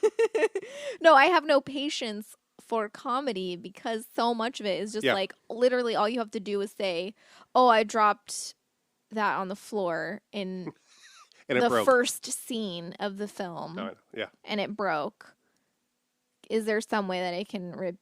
No, I have no patience for comedy because so much of it is just like literally all you have to do is say, "Oh, I dropped that on the floor in the first scene of the film." Oh, yeah. And it broke. Is there some way that I can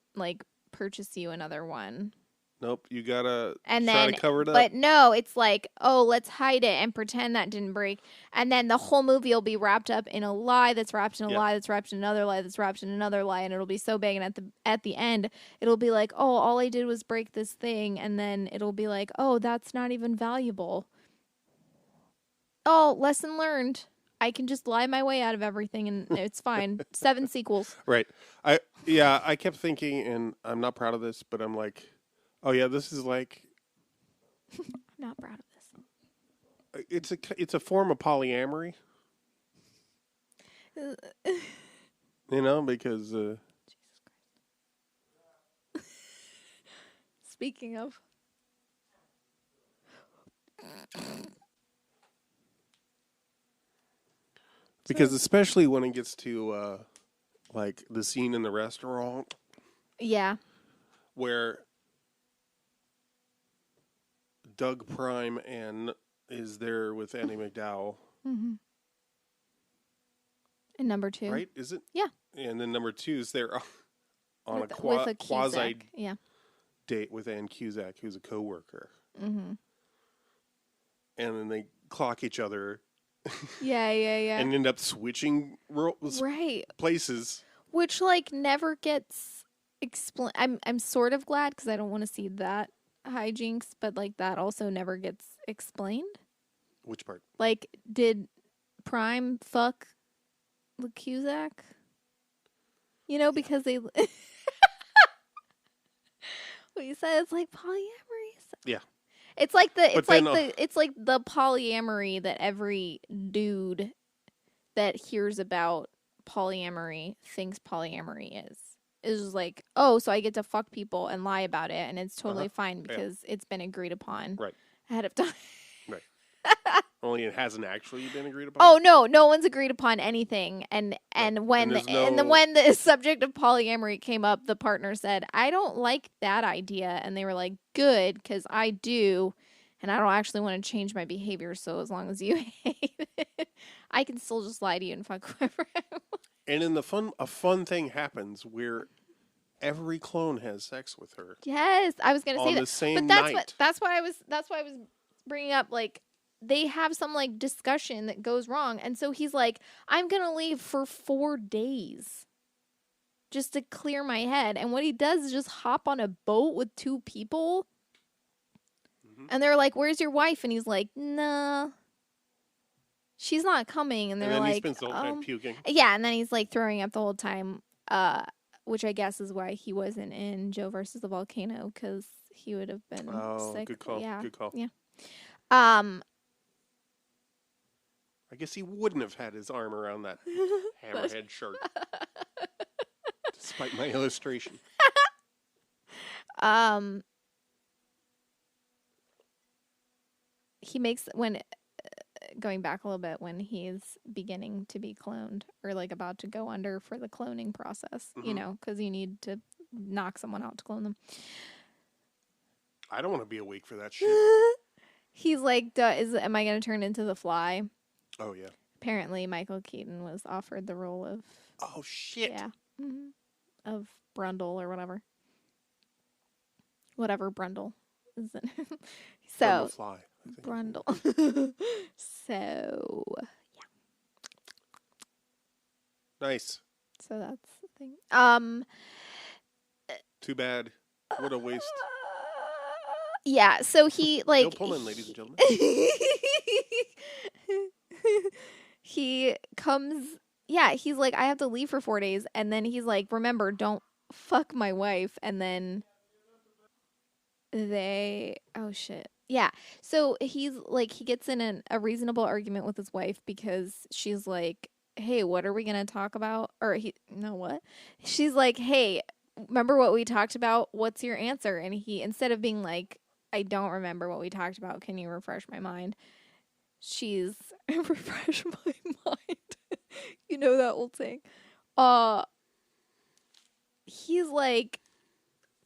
purchase you another one? Nope, you gotta try to cover it up. But no, it's like, oh, let's hide it and pretend that didn't break. And then the whole movie will be wrapped up in a lie that's wrapped in a lie that's wrapped in another lie that's wrapped in another lie, and it'll be so big. And at the end, it'll be like, oh, all I did was break this thing, and then it'll be like, oh, that's not even valuable. Oh, lesson learned. I can just lie my way out of everything, and it's fine. 7 sequels. Right. I kept thinking, and I'm not proud of this, but I'm like, oh yeah, this is like. I'm not proud of this. It's a form of polyamory. You know, because. Jesus Christ. Speaking of. Because especially when it gets to like the scene in the restaurant. Yeah. Where Doug Prime is there with Andie MacDowell. Mm-hmm. And number 2. Right? Is it? Yeah. And then number 2 is there on with a quasi yeah. date with Ann Cusack, who's a coworker. Mm-hmm. And then they clock each other. Yeah. And end up switching places. Which never gets explained. I'm sort of glad because I don't want to see that hijinks, but that also never gets explained. Which part? Did Prime fuck Cusack? You know, because they. What you said, it's like polyamory. Yeah. It's like the polyamory that every dude that hears about polyamory thinks polyamory is. It's just like, oh, so I get to fuck people and lie about it, and it's totally fine because it's been agreed upon ahead of time. Right. Only it hasn't actually been agreed upon. Oh no one's agreed upon anything. And when the subject of polyamory came up, the partner said, "I don't like that idea," and they were like, "Good, because I do, and I don't actually want to change my behavior. So as long as you hate it, I can still just lie to you and fuck whoever I want." And in a fun thing happens where every clone has sex with her. Yes, I was gonna say that. On the same night. But that's why I was bringing up they have some discussion that goes wrong, and so he's like, I'm gonna leave for 4 days just to clear my head, and what he does is just hop on a boat with 2 people. And they're like, "Where's your wife?" And he's like, "Nah, she's not coming." And they're then like, he spends the whole time puking. Yeah, and then he's like throwing up the whole time, which I guess is why he wasn't in Joe versus the Volcano, because he would have been sick. Good call. Yeah. Good call. Yeah. I guess he wouldn't have had his arm around that hammerhead shark. Despite my illustration. He makes going back a little bit, when he's beginning to be cloned, or like about to go under for the cloning process, you know, because you need to knock someone out to clone them. I don't want to be awake for that shit. He's like, am I going to turn into the Fly? Oh, yeah. Apparently, Michael Keaton was offered the role of... Oh, shit. Yeah. Of Brundle or whatever. Whatever Brundle is in. So... Fly. Brundle. So, yeah. Nice. So that's the thing. Too bad. What a waste. Yeah, so he, like... Bill Pullman, ladies and gentlemen. He comes... Yeah, he's like, I have to leave for 4 days. And then he's like, remember, don't fuck my wife. And then they... Oh, shit. Yeah, so he's like, he gets in a reasonable argument with his wife because she's like, hey, what are we going to talk about? Or what? She's like, hey, remember what we talked about? What's your answer? And he, instead of being like, I don't remember what we talked about, can you refresh my mind? She's, refresh my mind. You know that old saying. He's like,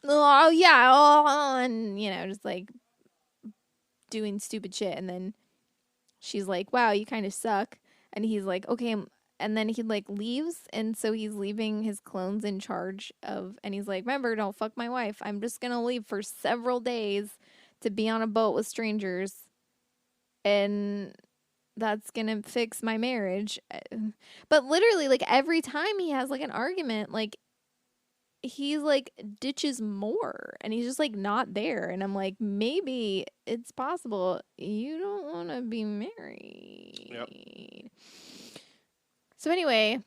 oh, yeah, and, you know, just like, doing stupid shit. And then she's like, wow, you kind of suck. And he's like, okay. And then he like leaves, and so he's leaving his clones in charge of, and he's like, remember, don't fuck my wife. I'm just gonna leave for several days to be on a boat with strangers, and that's gonna fix my marriage. But literally, like, every time he has like an argument, like, he's like ditches more, and he's just like not there. And I'm like, maybe it's possible you don't want to be married. Yep. So anyway,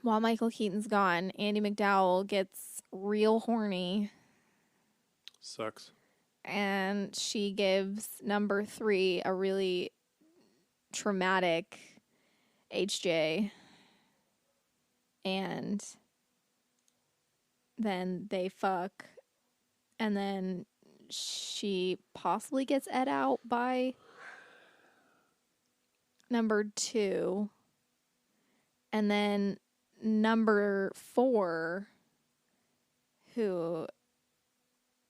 while Michael Keaton's gone, Andie MacDowell gets real horny. Sucks. And she gives number 3 a really traumatic HJ. And then they fuck, and then she possibly gets ed out by number 2, and then number 4, who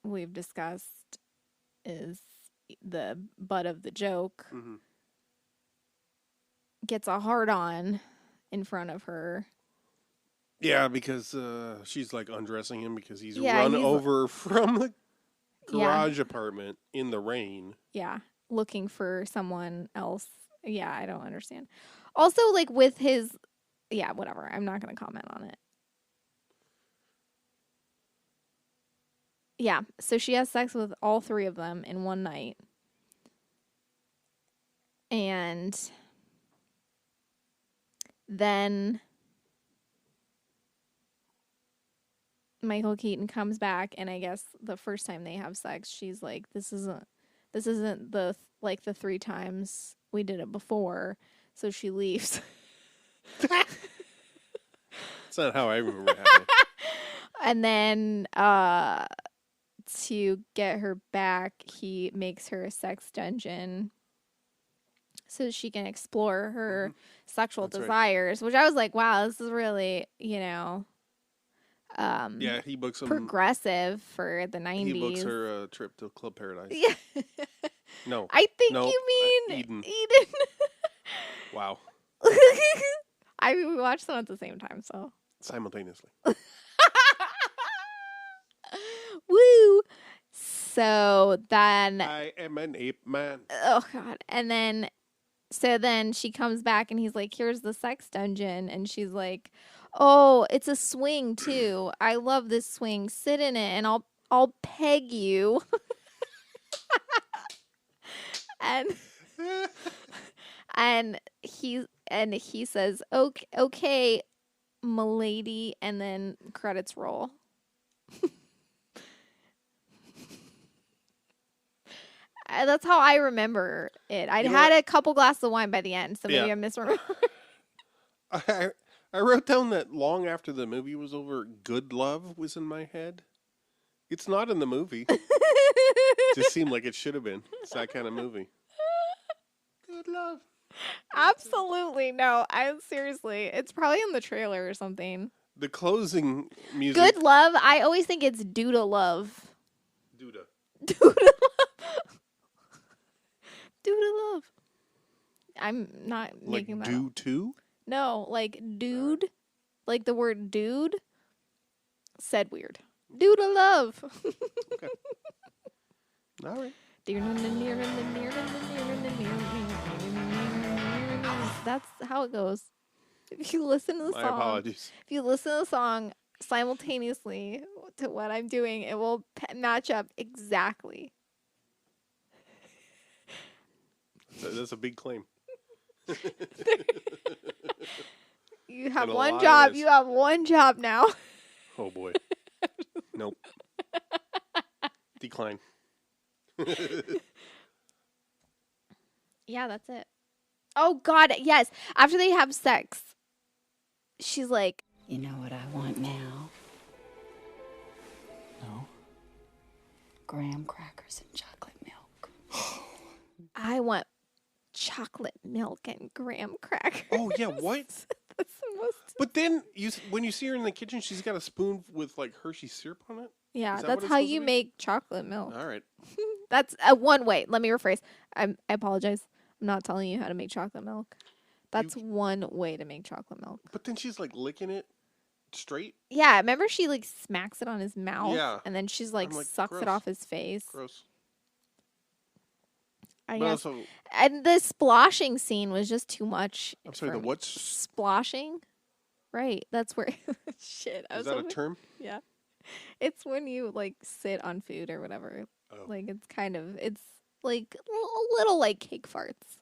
we've discussed is the butt of the joke, gets a hard-on in front of her. Yeah, because she's like undressing him because he's run over from the garage apartment in the rain. Yeah, looking for someone else. Yeah, I don't understand. Also, like, with his... Yeah, whatever. I'm not going to comment on it. Yeah, so she has sex with all 3 of them in one night. And then Michael Keaton comes back, and I guess the first time they have sex, she's like, this isn't the 3 times we did it before. So she leaves. That's not how I remember it happening. And then to get her back, he makes her a sex dungeon so she can explore her sexual desires, which I was like, wow, this is really, you know, yeah, he books some progressive for the 90s. He books her a trip to Club Paradise. Yeah. No. I think you mean Eden. Wow. We watched them at the same time, so. Simultaneously. Woo! So then... I am an ape man. Oh, God. And then... So then she comes back, and he's like, here's the sex dungeon. And she's like, oh, it's a swing, too. I love this swing. Sit in it, and I'll peg you. and he says, okay, milady, and then credits roll. That's how I remember it. I'd had a couple glasses of wine by the end, so maybe I misremember. I wrote down that long after the movie was over, Good Love was in my head. It's not in the movie. It just seemed like it should have been. It's that kind of movie. Good Love. Absolutely no. Seriously. It's probably in the trailer or something. The closing music. Good Love. I always think it's Duda Love. Duda. Duda Love. Duda Love. I'm not making that do up. too? No, like dude. Like the word dude. Said weird. Duda Love. Okay. All right. That's how it goes. If you listen to the My song, apologies. if you listen to the song simultaneously to what I'm doing, it will match up exactly. That's a big claim. You have And a one lot of job. this. You have one job now. Oh boy. Nope. Decline. Yeah, that's it. Oh, God, yes. After they have sex, she's like, You know what I want now? No. Graham crackers and chocolate milk. I want chocolate milk and graham crackers. Oh yeah, what? That's the most... But then when you see her in the kitchen, she's got a spoon with like Hershey syrup on it. Yeah, Is that that's what it's how supposed to you be? make chocolate milk. All right. That's one way. Let me rephrase. I apologize. I'm not telling you how to make chocolate milk. That's one way to make chocolate milk. But then she's like licking it straight. Yeah, remember she like smacks it on his mouth, Yeah. and then she's like, I'm like, sucks it gross. off his face. Gross. I But guess. also, And the splashing scene was just too much. I'm sorry. for The me. what's Splashing? Right. That's where. Shit. I is was that a hoping- term? Yeah. It's when you like sit on food or whatever. Oh. Like it's like a little like cake farts.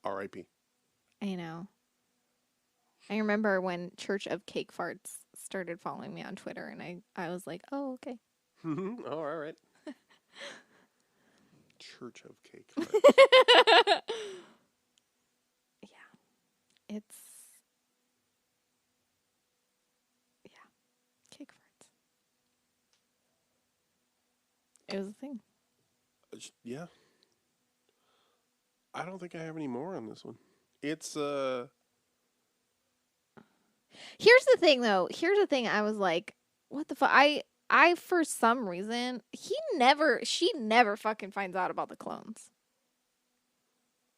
R.I.P. I know. I remember when Church of Cake Farts started following me on Twitter, and I was like, oh, okay. Oh, all right. Church of Cake. It's cake farts. It was a thing. Yeah. I don't think I have any more on this one. It's Here's the thing, though. Here's the thing. I was like, what the fuck? I for some reason, she never fucking finds out about the clones.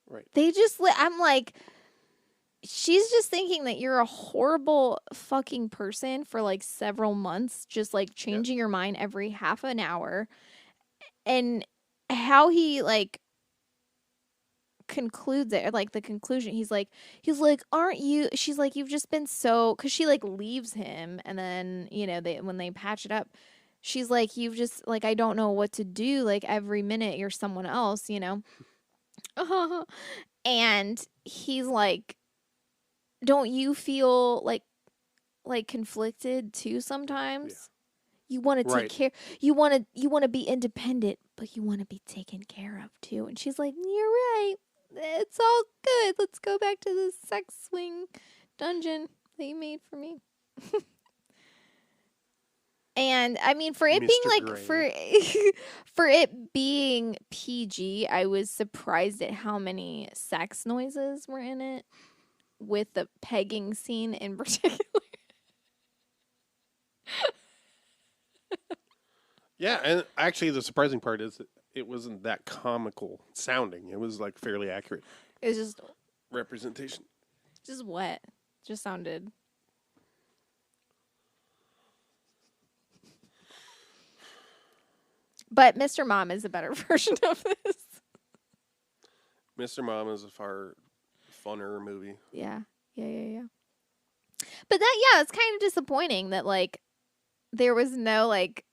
right. They just, I'm like, she's just thinking that you're a horrible fucking person for like several months, just like changing your mind every half an hour. And how he like concludes it, or like the conclusion, he's like, aren't you? She's like, you've just been so, because she like leaves him, and then when they patch it up, she's like, you've just like, I don't know what to do. Like every minute you're someone else, and he's like, don't you feel like conflicted too sometimes? Yeah. You want to take Right. care. You want to be independent, but you want to be taken care of too. And she's like, you're right. It's all good. Let's go back to the sex swing dungeon that you made for me. And I mean, for it being Mr. like Gray. for it being PG, I was surprised at how many sex noises were in it, with the pegging scene in particular. Yeah, and actually, the surprising part is that it wasn't that comical sounding. It was like fairly accurate It was representation. just wet. Just sounded. But Mr. Mom is a better version of this. Mr. Mom is a far funner movie. Yeah. But it's kind of disappointing that like there was no like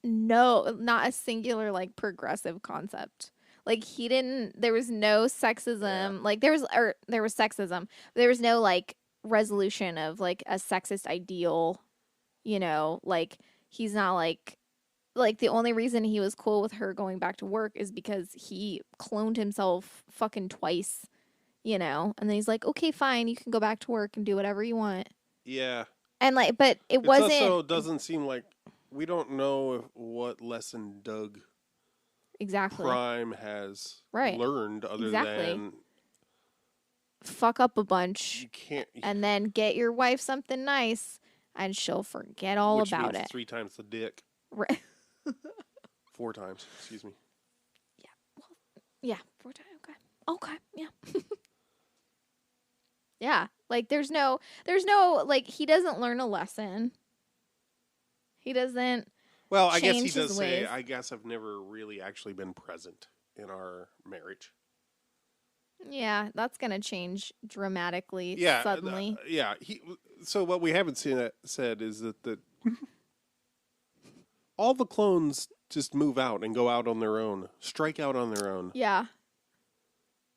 not a singular like progressive concept. Like there was no sexism. Yeah. Like there was sexism. But there was no like resolution of like a sexist ideal, like he's not like the only reason he was cool with her going back to work is because he cloned himself fucking twice, and then he's like, okay, fine, you can go back to work and do whatever you want. Yeah. And like, but it It wasn't. also doesn't seem like we don't know what lesson Doug Exactly. Prime has Right. learned other Exactly. than fuck up a bunch you can't. and then get your wife something nice and she'll forget all which about means it. 3 times the dick. Right. 4 times. Excuse me. Yeah, 4 times. Okay. Yeah. Yeah. Like there's no like he doesn't learn a lesson. He doesn't. Well, I guess he change does his say, ways. I guess I've never really actually been present in our marriage. Yeah, that's gonna change dramatically. Yeah. Suddenly. Yeah. So what we haven't said is that all the clones just move out and go out on their own, strike out on their own. Yeah.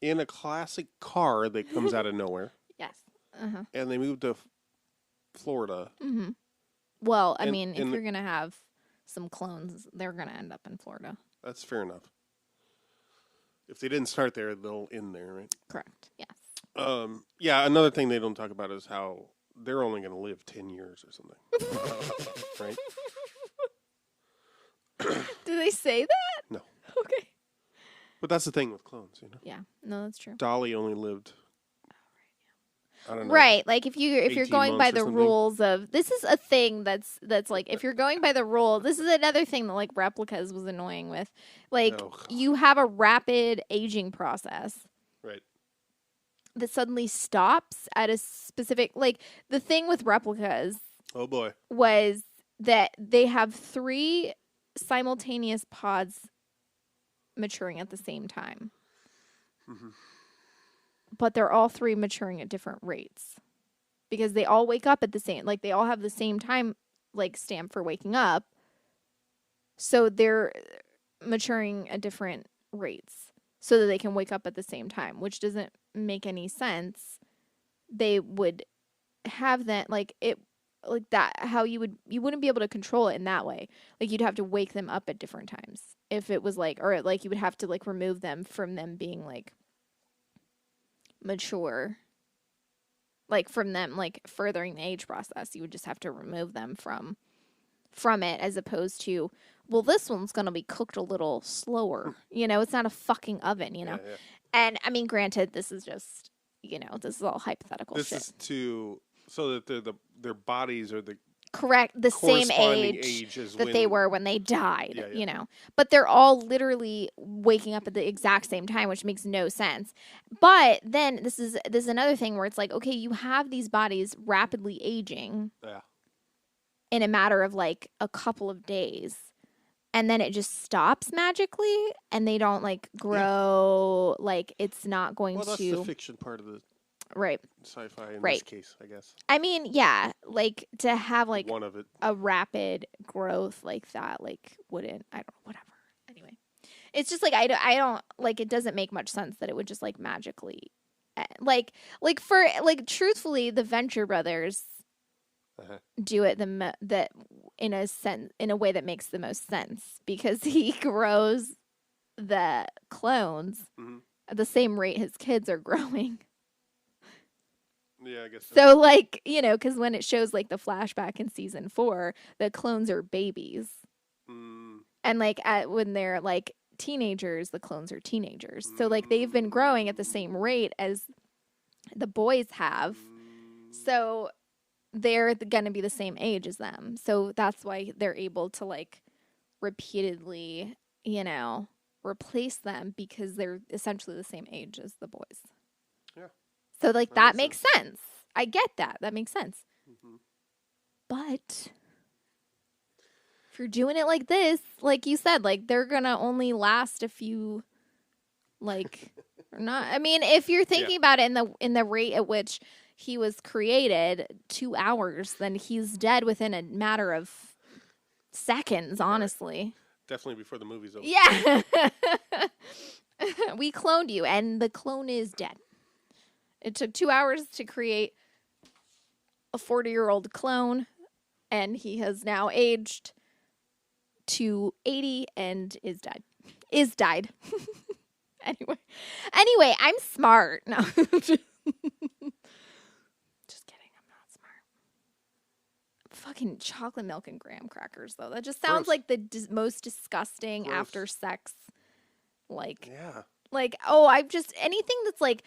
In a classic car that comes out of nowhere. Yes. And they move to Florida. Mm-hmm. Well, I And- mean, if and- you're gonna have some clones, they're gonna end up in Florida. That's fair enough. If they didn't start there, they'll end there, right? Correct. Yes. Yeah, another thing they don't talk about is how they're only going to live 10 years or something. Right? Do they say that? No. Okay. But that's the thing with clones, Yeah. No, that's true. Dolly only lived, I don't know. Right, like if you're 18 going by months or the something. rules of this is a thing that's like if you're going by the rule, this is another thing that like replicas was annoying with. Like Oh. you have a rapid aging process Right. that suddenly stops at a specific like the thing with replicas Oh, boy. was that they have 3 simultaneous pods maturing at the same time. Mhm. But they're all 3 maturing at different rates because they all wake up at the same, like they all have the same time, like stamp for waking up. So they're maturing at different rates so that they can wake up at the same time, which doesn't make any sense. They would have that like that, how you wouldn't be able to control it in that way. Like you'd have to wake them up at different times if it was like, or like you would have to like remove them from them being like mature, like from them like furthering the age process. You would just have to remove them from it, as opposed to, well, this one's gonna be cooked a little slower. It's not a fucking oven. Yeah. And I mean, granted, this is just this is all hypothetical This shit. is so that their bodies are the Correct, the same corresponding age age as that they were when they died, Yeah. But they're all literally waking up at the exact same time, which makes no sense. But then this is another thing where it's like, okay, you have these bodies rapidly aging Yeah. in a matter of like a couple of days, and then it just stops magically, and they don't like grow. Like it's not going Well, that's to the fiction part of the right. sci-fi in Right. this case, I guess. I mean, yeah, like to have like One of it. a rapid growth like that, like wouldn't, I don't know, whatever. Anyway, it's just like I don't like, it doesn't make much sense that it would just like magically like for like truthfully the Venture Brothers do it that in a way that makes the most sense, because he grows the clones at the same rate his kids are growing. Yeah, I guess So, like, because when it shows, like, the flashback in season 4, the clones are babies. And, like, when they're, like, teenagers, the clones are teenagers. So, like, they've been growing at the same rate as the boys have. So, they're going to be the same age as them. So, that's why they're able to, like, repeatedly, replace them, because they're essentially the same age as the boys. Yeah. So, like, That that makes makes sense. I get that. That makes sense. Mm-hmm. But if you're doing it like this, like you said, like, they're going to only last a few, like, or not. I mean, if you're thinking about it in the rate at which he was created, 2 hours, then he's dead within a matter of seconds, honestly. Definitely before the movie's over. Yeah. We cloned you, and the clone is dead. It took 2 hours to create a 40-year-old clone, and he has now aged to 80 and is died. Anyway, I'm smart. No. Just kidding. I'm not smart. Fucking chocolate milk and graham crackers, though. That just sounds Gross. like the most disgusting Gross. after sex. Like, Yeah. anything that's like,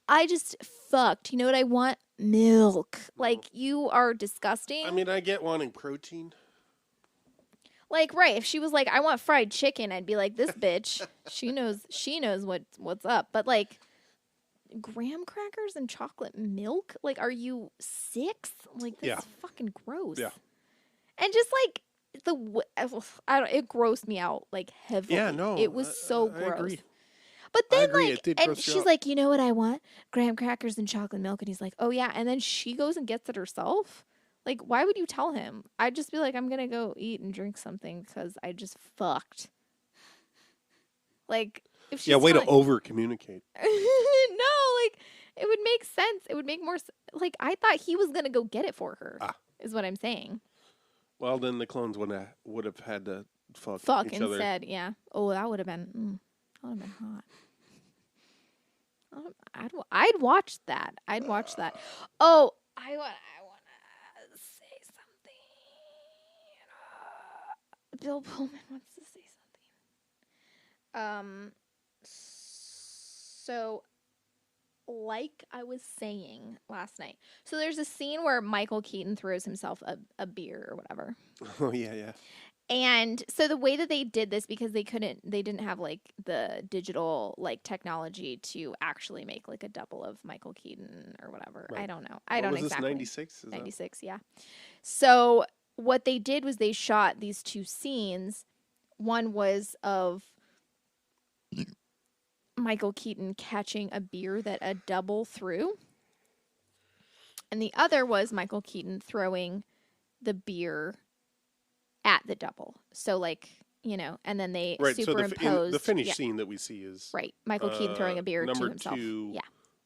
I just fucked. You know what I want? Milk. Like, you are disgusting. I mean, I get wanting protein. Like, right, if she was like, I want fried chicken, I'd be like, this bitch, she knows what's up. But like, graham crackers and chocolate milk? Like, are you 6? Like, this is fucking gross. Yeah. And just like it grossed me out like heavily. Yeah, no. It was so I gross. agree. But I then agree, like, it did and gross you she's out. like, you know what I want? Graham crackers and chocolate milk. And he's like, oh yeah. And then she goes and gets it herself. Like, why would you tell him? I'd just be like, I'm gonna go eat and drink something because I just fucked. Like, if she's way to telling- over communicate. No, like, it would make sense. It would make more like, I thought he was gonna go get it for her. Is what I'm saying. Well, then the clones would have had to Fuck each other. instead, yeah. Oh, that would have been hot. I'd watch that. I'd watch that. Oh, I want to say something. Bill Pullman wants to say something. So, like I was saying last night, so there's a scene where Michael Keaton throws himself a beer or whatever. Oh, yeah. And so the way that they did this, because they didn't have like the digital like technology to actually make like a double of Michael Keaton or whatever. Right. I don't know. What was exactly. This 96? 96, yeah. So what they did was they shot these 2 scenes. One was of Michael Keaton catching a beer that a double threw. And the other was Michael Keaton throwing the beer at the double. So, like, you know, and then they superimposed. So the finished scene that we see is... Right. Michael Keaton throwing a beer to himself. Number 2 yeah.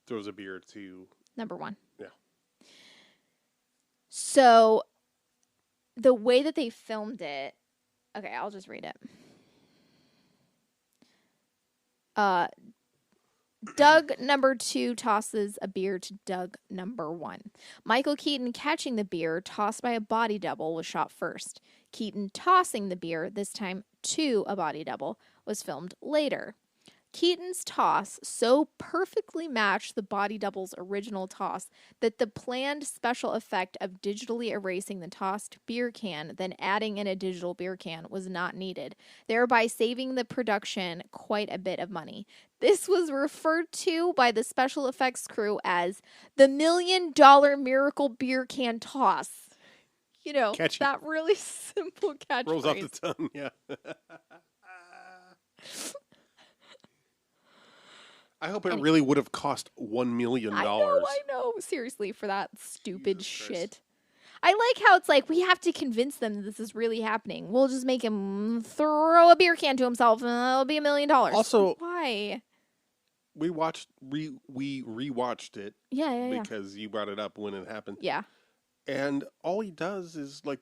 throws a beer to... Number 1. Yeah. So, the way that they filmed it... Okay, I'll just read it. Doug number 2 tosses a beer to Doug number 1. Michael Keaton catching the beer tossed by a body double was shot first. Keaton tossing the beer, this time to a body double, was filmed later. Keaton's toss so perfectly matched the body double's original toss that the planned special effect of digitally erasing the tossed beer can, then adding in a digital beer can, was not needed, thereby saving the production quite a bit of money. This was referred to by the special effects crew as the $1 million miracle beer can toss. You know, Catchy. that really simple catchphrase. Rolls off the tongue, yeah. I hope it really would have cost $1 million. I know. Seriously, for that stupid shit. I like how it's like, we have to convince them that this is really happening. We'll just make him throw a beer can to himself and it'll be $1 million. Also, why? We rewatched it. Yeah. Because you brought it up when it happened. Yeah. And all he does is like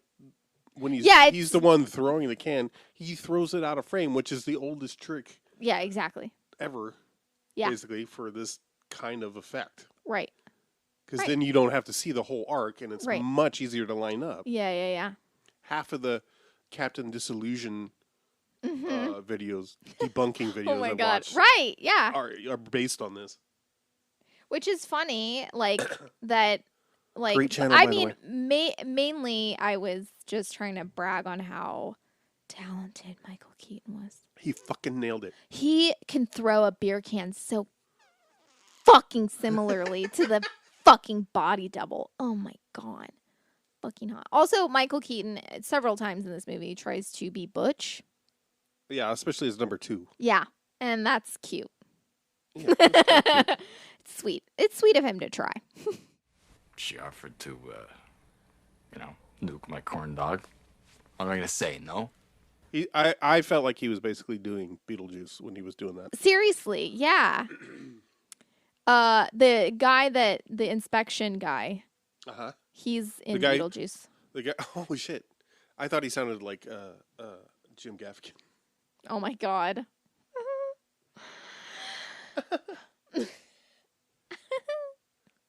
when he's the one throwing the can, he throws it out of frame, which is the oldest trick. Yeah, exactly. Ever. Yeah. Basically for this kind of effect. Right. Because then you don't have to see the whole arc, and it's much easier to line up. Yeah. Half of the Captain Disillusion videos, debunking videos, oh my god! Right? Yeah. Are based on this. Which is funny, like that. Like, great channel, I by mean, the way. mainly I was just trying to brag on how talented Michael Keaton was. He fucking nailed it. He can throw a beer can so fucking similarly to the fucking body double. Oh my god. Fucking hot. Also, Michael Keaton, several times in this movie, tries to be Butch. Yeah, especially as number 2. Yeah, and that's cute. Yeah, that's cute. It's sweet. It's sweet of him to try. She offered to, nuke my corn dog. What am I going to say? No? I felt like he was basically doing Beetlejuice when he was doing that. Seriously, yeah. The guy the inspection guy, Uh-huh. he's in guy- Beetlejuice. The guy, holy shit. I thought he sounded like Jim Gaffigan. Oh my god.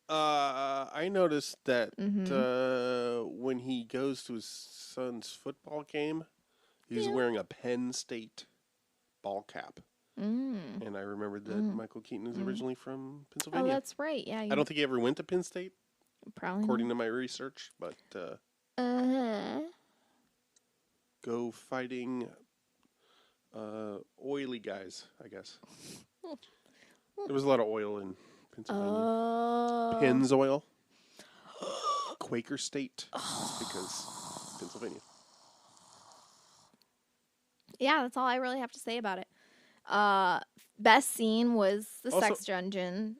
I noticed that when he goes to his son's football game, he's wearing a Penn State ball cap. And I remembered that Michael Keaton is originally from Oh, Pennsylvania. that's right. Yeah. I don't think he ever went to Penn State, probably according to my research, but go fighting oily guys, I guess. There was a lot of oil in Pennsylvania. Pennzoil. Quaker State. Because Pennsylvania. Yeah, that's all I really have to say about it. Best scene was the Also- sex dungeon.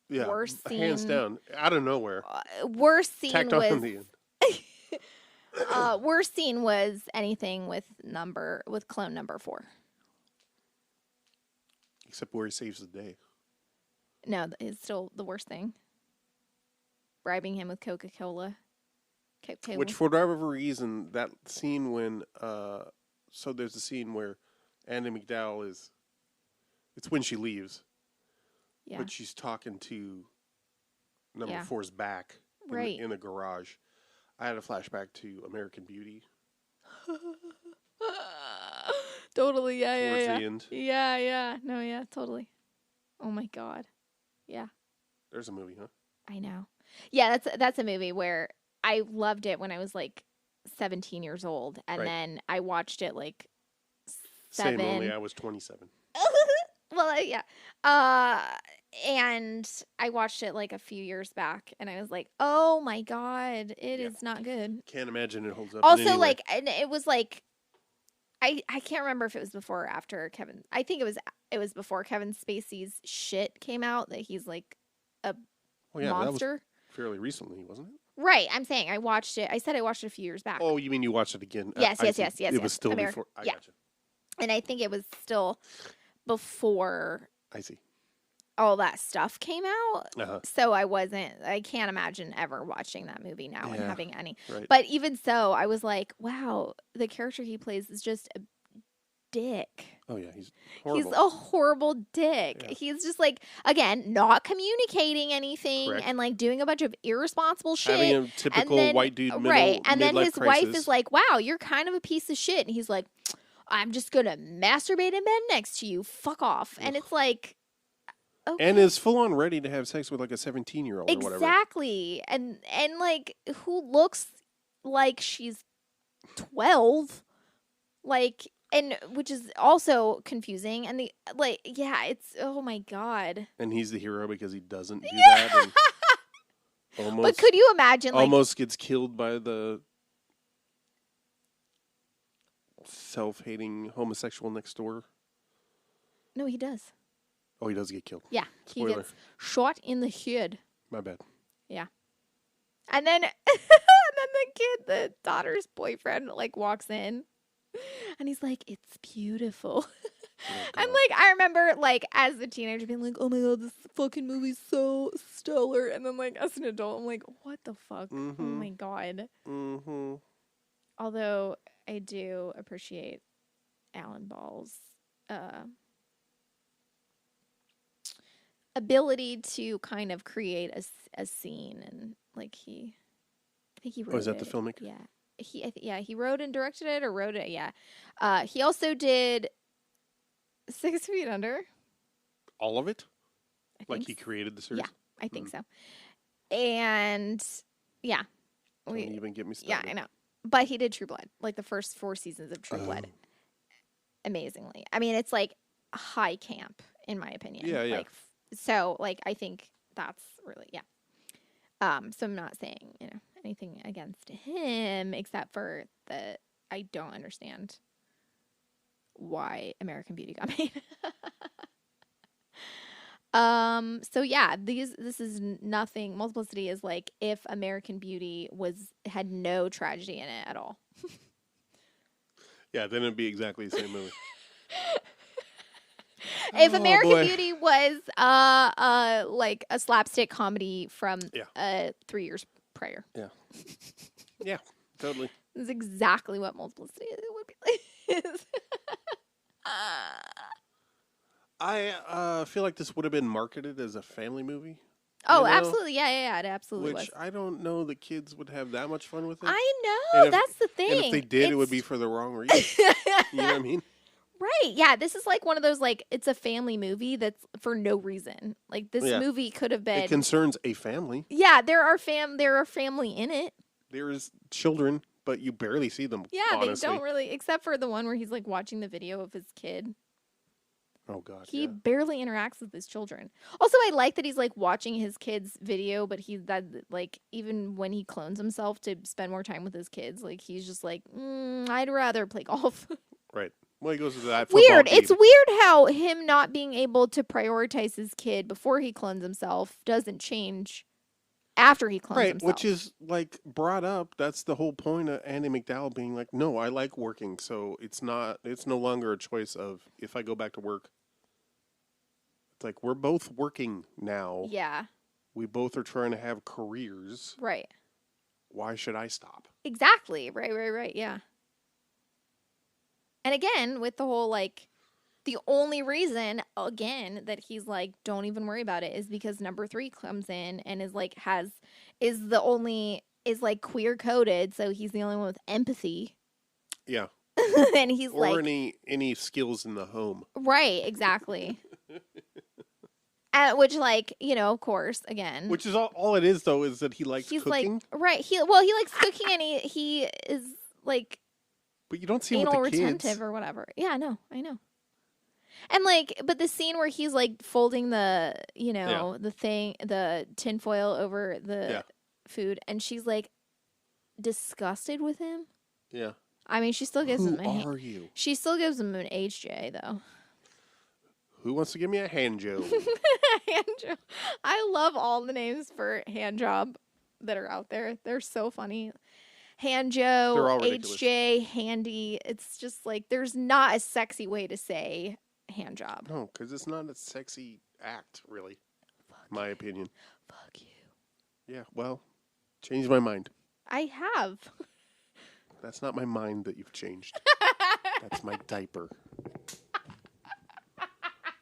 Yeah, Worst hands scene- down. Out of nowhere. Worst scene Tacked on was in the end. worst scene was anything with clone number 4. Except where he saves the day. No, it's still the worst thing. Bribing him with Coca-Cola. Which, for whatever reason, that scene when... so there's a scene where Andie MacDowell is... It's when she leaves. Yeah. But she's talking to number Yeah. 4's back Right. in the garage. I had a flashback to American Beauty Totally, yeah, towards yeah, the end. yeah. Yeah, no, yeah, totally. Oh my god. Yeah, There's a movie, huh? I know. Yeah, that's a movie where I loved it when I was like 17 years old, and Right. then I watched it like Same, 7. only I was 27. Well, yeah. And I watched it like a few years back, and I was like, "Oh my god, it Yeah. is not good." Can't imagine it holds up. in Also, any way. like, and it was like, I can't remember if it was before or after Kevin. I think it was before Kevin Spacey's shit came out that he's like a Oh, yeah, monster. that was fairly recently, wasn't it? Right. I'm saying I watched it. I said I watched it a few years back. Oh, you mean you watched it again? Yes, I yes, see. yes, yes, It was yes. still American- before. I yeah. gotcha. And I think it was still before I see. all that stuff came out. Uh-huh. So I can't imagine ever watching that movie now and Yeah, having any. right. But even so, I was like, wow, the character he plays is just a dick. Oh, yeah, he's horrible. He's a horrible dick. Yeah. He's just like, again, not communicating anything Correct. and like doing a bunch of irresponsible shit. Having a typical then, white dude right? And then midlife his crisis. wife is like, "Wow, you're kind of a piece of shit," and he's like, "I'm just gonna masturbate in bed next to you. Fuck off." And it's like, okay. And is full on ready to have sex with like a 17-year-old or whatever. Exactly. And like who looks like she's 12, like, and which is also confusing. And it's, oh my god. And he's the hero because he doesn't do Yeah. that. And almost, But could you imagine, like, almost gets killed by the self-hating homosexual next door. no, he does. Oh, he does get killed. Yeah, he Spoiler. gets shot in the head. My bad. Yeah. And then the daughter's boyfriend, like, walks in and he's like, "It's beautiful." And, like, I remember, like, as a teenager being like, "Oh my god, this fucking movie's so stellar." And then, like, as an adult, I'm like, what the fuck? Oh Mhm. my god. Mm-hmm. Although I do appreciate Alan Ball's ability to kind of create a scene, and like I think he wrote Oh, is that the it. filmmaker? Yeah, he wrote and directed it, or wrote it. Yeah, he also did 6 Feet Under. All of it? I Like think he created the series? Yeah, I think so. And yeah, Don't even get me yeah, started. I know. But he did True Blood, like the first 4 seasons of True Blood, Oh. amazingly. I mean, it's like high camp, in my opinion. Yeah, yeah. Like, so, like, I think that's really, yeah. So I'm not saying, anything against him, except for that I don't understand why American Beauty got made. So yeah, this is nothing. Multiplicity is like if American Beauty had no tragedy in it at all. Yeah, then it'd be exactly the same movie. If Oh, American boy. Beauty was like a slapstick comedy from Yeah. 3 years prior. Yeah. Yeah, totally. This is exactly what Multiplicity would be like. I feel like this would have been marketed as a family movie. Oh, you know, absolutely. Yeah, it absolutely Which was. I don't know the kids would have that much fun with it. I know, And if- that's the thing. And if they did, it would be for the wrong reason. You know what I mean? Right, yeah, this is like one of those, like, it's a family movie that's for no reason. Like, this Yeah. movie could have been... It concerns a family. Yeah, there are family in it. There is children, but you barely see them, Yeah, honestly. they don't really, except for the one where he's, like, watching the video of his kid. Oh, God, He yeah. barely interacts with his children. Also, I like that he's, like, watching his kid's video, but he's, that, like, even when he clones himself to spend more time with his kids, like, he's just like, I'd rather play golf. Right. Well, he goes to that football Weird. game. It's weird how him not being able to prioritize his kid before he clones himself doesn't change after he clones Right, himself. which is, like, brought up. That's the whole point of Andie MacDowell being like, no, I like working, so it's no longer a choice of if I go back to work. It's like, we're both working now. Yeah, We both are trying to have careers. right. Why should I stop? Exactly. Right. Yeah. And again, with the whole, like, the only reason, again, that he's like, don't even worry about it is because number 3 comes in and is like, is like queer coded. So he's the only one with empathy. Yeah. And he's Or like, any skills in the home. right, exactly. Which, like, you know, of course, again. Which is all it is, though, is that he likes he's cooking. like, right. He likes cooking and he is like, But you don't see him anal with the retentive kids. or whatever. Yeah, I know. And like, but the scene where he's like folding the, you know, the tinfoil over the food, and she's like disgusted with him. Yeah. I mean, she still gives Who him are you? She still gives him an HJ though. Who wants to give me a hand job? Hand job. I love all the names for hand job that are out there. They're so funny. Hand They're Joe, all ridiculous. HJ, Handy. It's just like there's not a sexy way to say hand job. No, because it's not a sexy act, really. My opinion. Fuck you. Yeah, well, change my mind. I have. That's not my mind that you've changed. That's my diaper.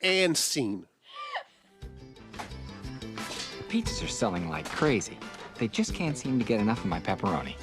And scene. Pizzas are selling like crazy. They just can't seem to get enough of my pepperoni.